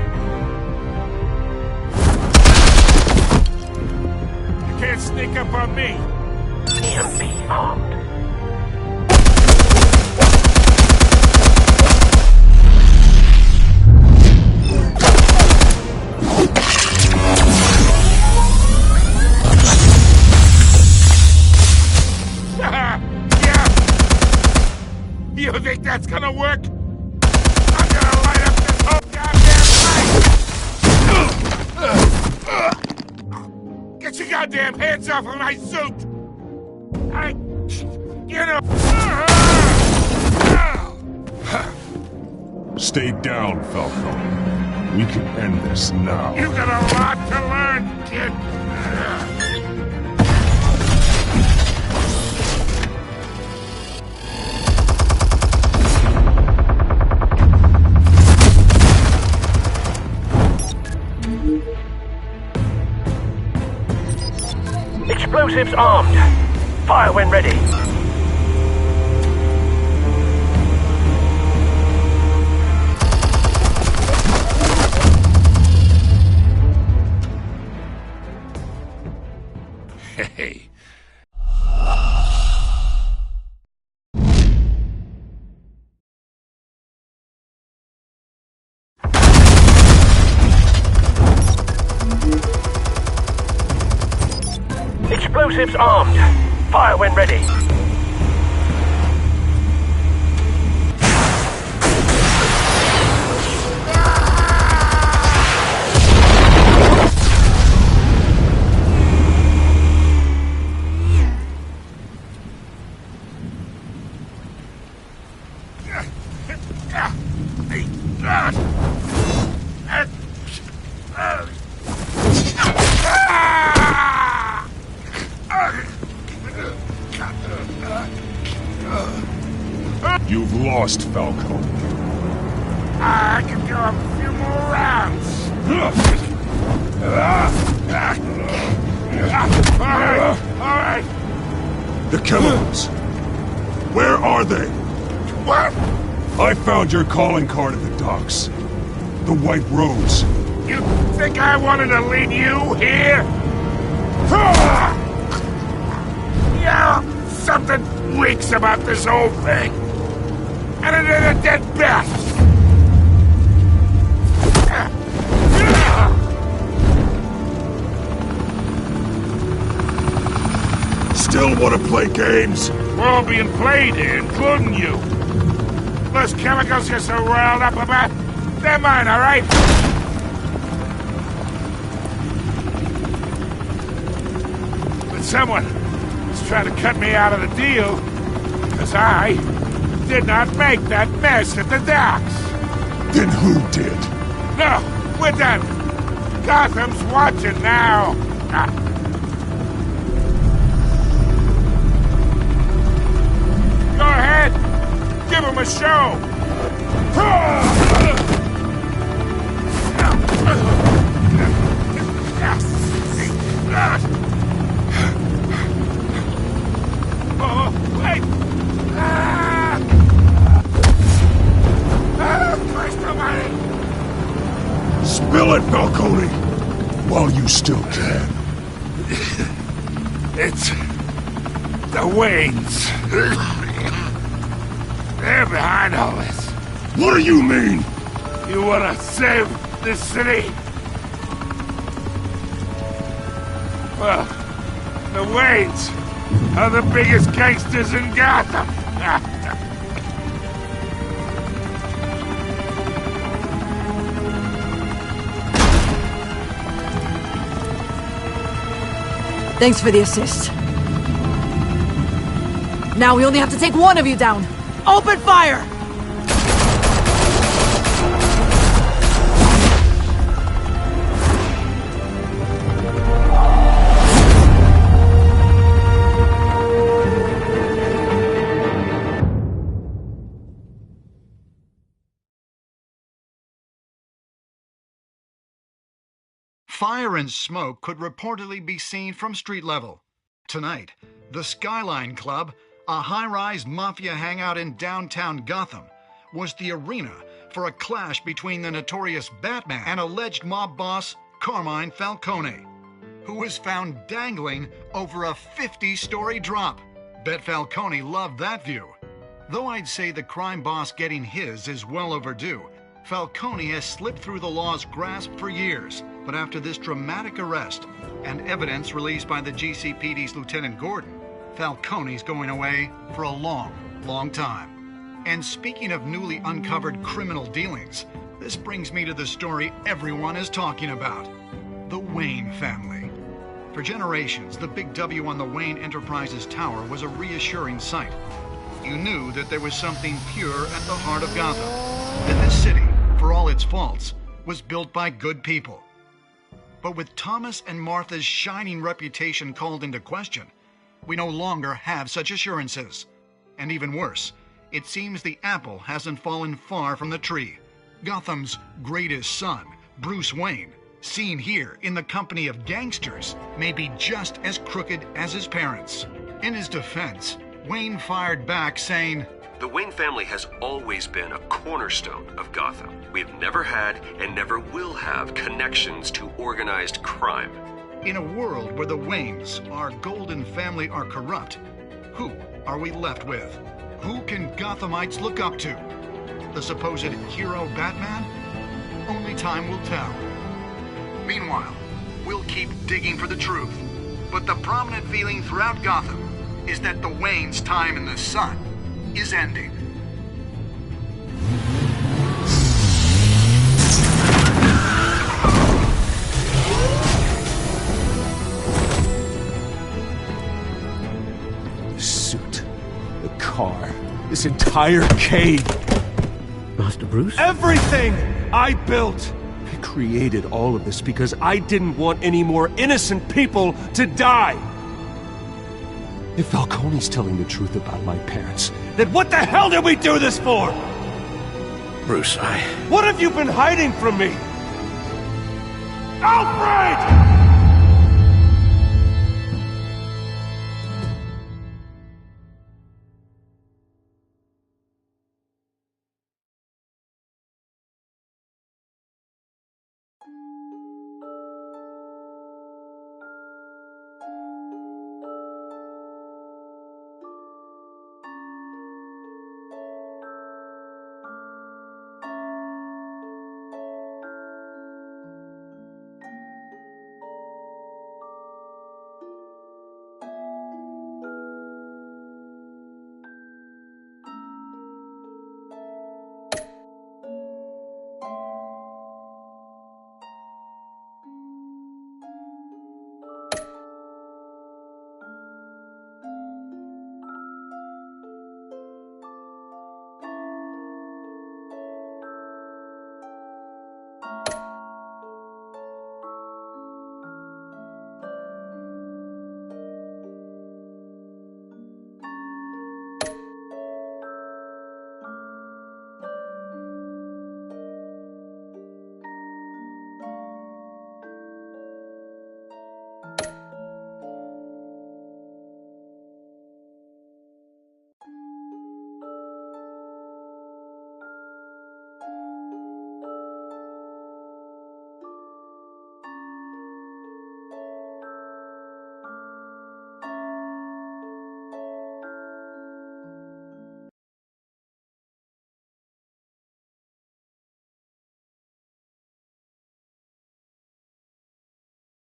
[SPEAKER 14] You can't sneak up on me.
[SPEAKER 20] And be armed.
[SPEAKER 14] Yeah. You think that's gonna work? I'm gonna light up this whole goddamn place! Get your goddamn hands off of my suit! You know...
[SPEAKER 3] Stay down, Falcone. We can end this now.
[SPEAKER 14] You got a lot to learn, kid!
[SPEAKER 20] Explosives armed. Fire when ready.
[SPEAKER 14] Hey.
[SPEAKER 20] Explosives armed. Fire when ready.
[SPEAKER 3] You've lost, Falcone.
[SPEAKER 14] I can go a few more rounds. All right.
[SPEAKER 3] The chemicals. Where are they?
[SPEAKER 14] What?
[SPEAKER 3] I found your calling card at the docks. The White Rose.
[SPEAKER 14] You think I wanted to lead you here? Yeah, something reeks about this whole thing. And it is a dead bat.
[SPEAKER 3] Still want to play games?
[SPEAKER 14] We're all being played here, including you. Those chemicals you're so riled up about, they're mine, all right? But someone is trying to cut me out of the deal, because I did not make that mess at the docks.
[SPEAKER 3] Then who did?
[SPEAKER 14] No, we're done. Gotham's watching now. Go ahead. Give him a show. Oh, wait. Christ almighty.
[SPEAKER 3] Spill it, Falcone, while you still can.
[SPEAKER 14] It's the Waynes. They're behind all this.
[SPEAKER 3] What do you mean?
[SPEAKER 14] You wanna save this city? Well, the Waynes are the biggest gangsters in Gotham.
[SPEAKER 18] Thanks for the assist. Now we only have to take one of you down. Open fire!
[SPEAKER 15] Fire and smoke could reportedly be seen from street level. Tonight, the Skyline Club, a high-rise mafia hangout in downtown Gotham, was the arena for a clash between the notorious Batman and alleged mob boss Carmine Falcone, who was found dangling over a 50-story drop. Bet Falcone loved that view. Though I'd say the crime boss getting his is well overdue, Falcone has slipped through the law's grasp for years. But after this dramatic arrest and evidence released by the GCPD's Lieutenant Gordon, Falcone's going away for a long, long time. And speaking of newly uncovered criminal dealings, this brings me to the story everyone is talking about: the Wayne family. For generations, the big W on the Wayne Enterprises Tower was a reassuring sight. You knew that there was something pure at the heart of Gotham, that this city, for all its faults, was built by good people. But with Thomas and Martha's shining reputation called into question, we no longer have such assurances. And even worse, it seems the apple hasn't fallen far from the tree. Gotham's greatest son, Bruce Wayne, seen here in the company of gangsters, may be just as crooked as his parents. In his defense, Wayne fired back saying,
[SPEAKER 9] "The Wayne family has always been a cornerstone of Gotham. We have never had and never will have connections to organized crime."
[SPEAKER 15] In a world where the Waynes, our golden family, are corrupt, who are we left with? Who can Gothamites look up to? The supposed hero Batman? Only time will tell. Meanwhile, we'll keep digging for the truth. But the prominent feeling throughout Gotham is that the Waynes' time in the sun is ending.
[SPEAKER 3] The suit, the car, this entire cave.
[SPEAKER 8] Master Bruce?
[SPEAKER 3] Everything I built! I created all of this because I didn't want any more innocent people to die! If Falcone's telling the truth about my parents, then what the hell did we do this for?
[SPEAKER 2] Bruce,
[SPEAKER 3] What have you been hiding from me?
[SPEAKER 5] Alfred!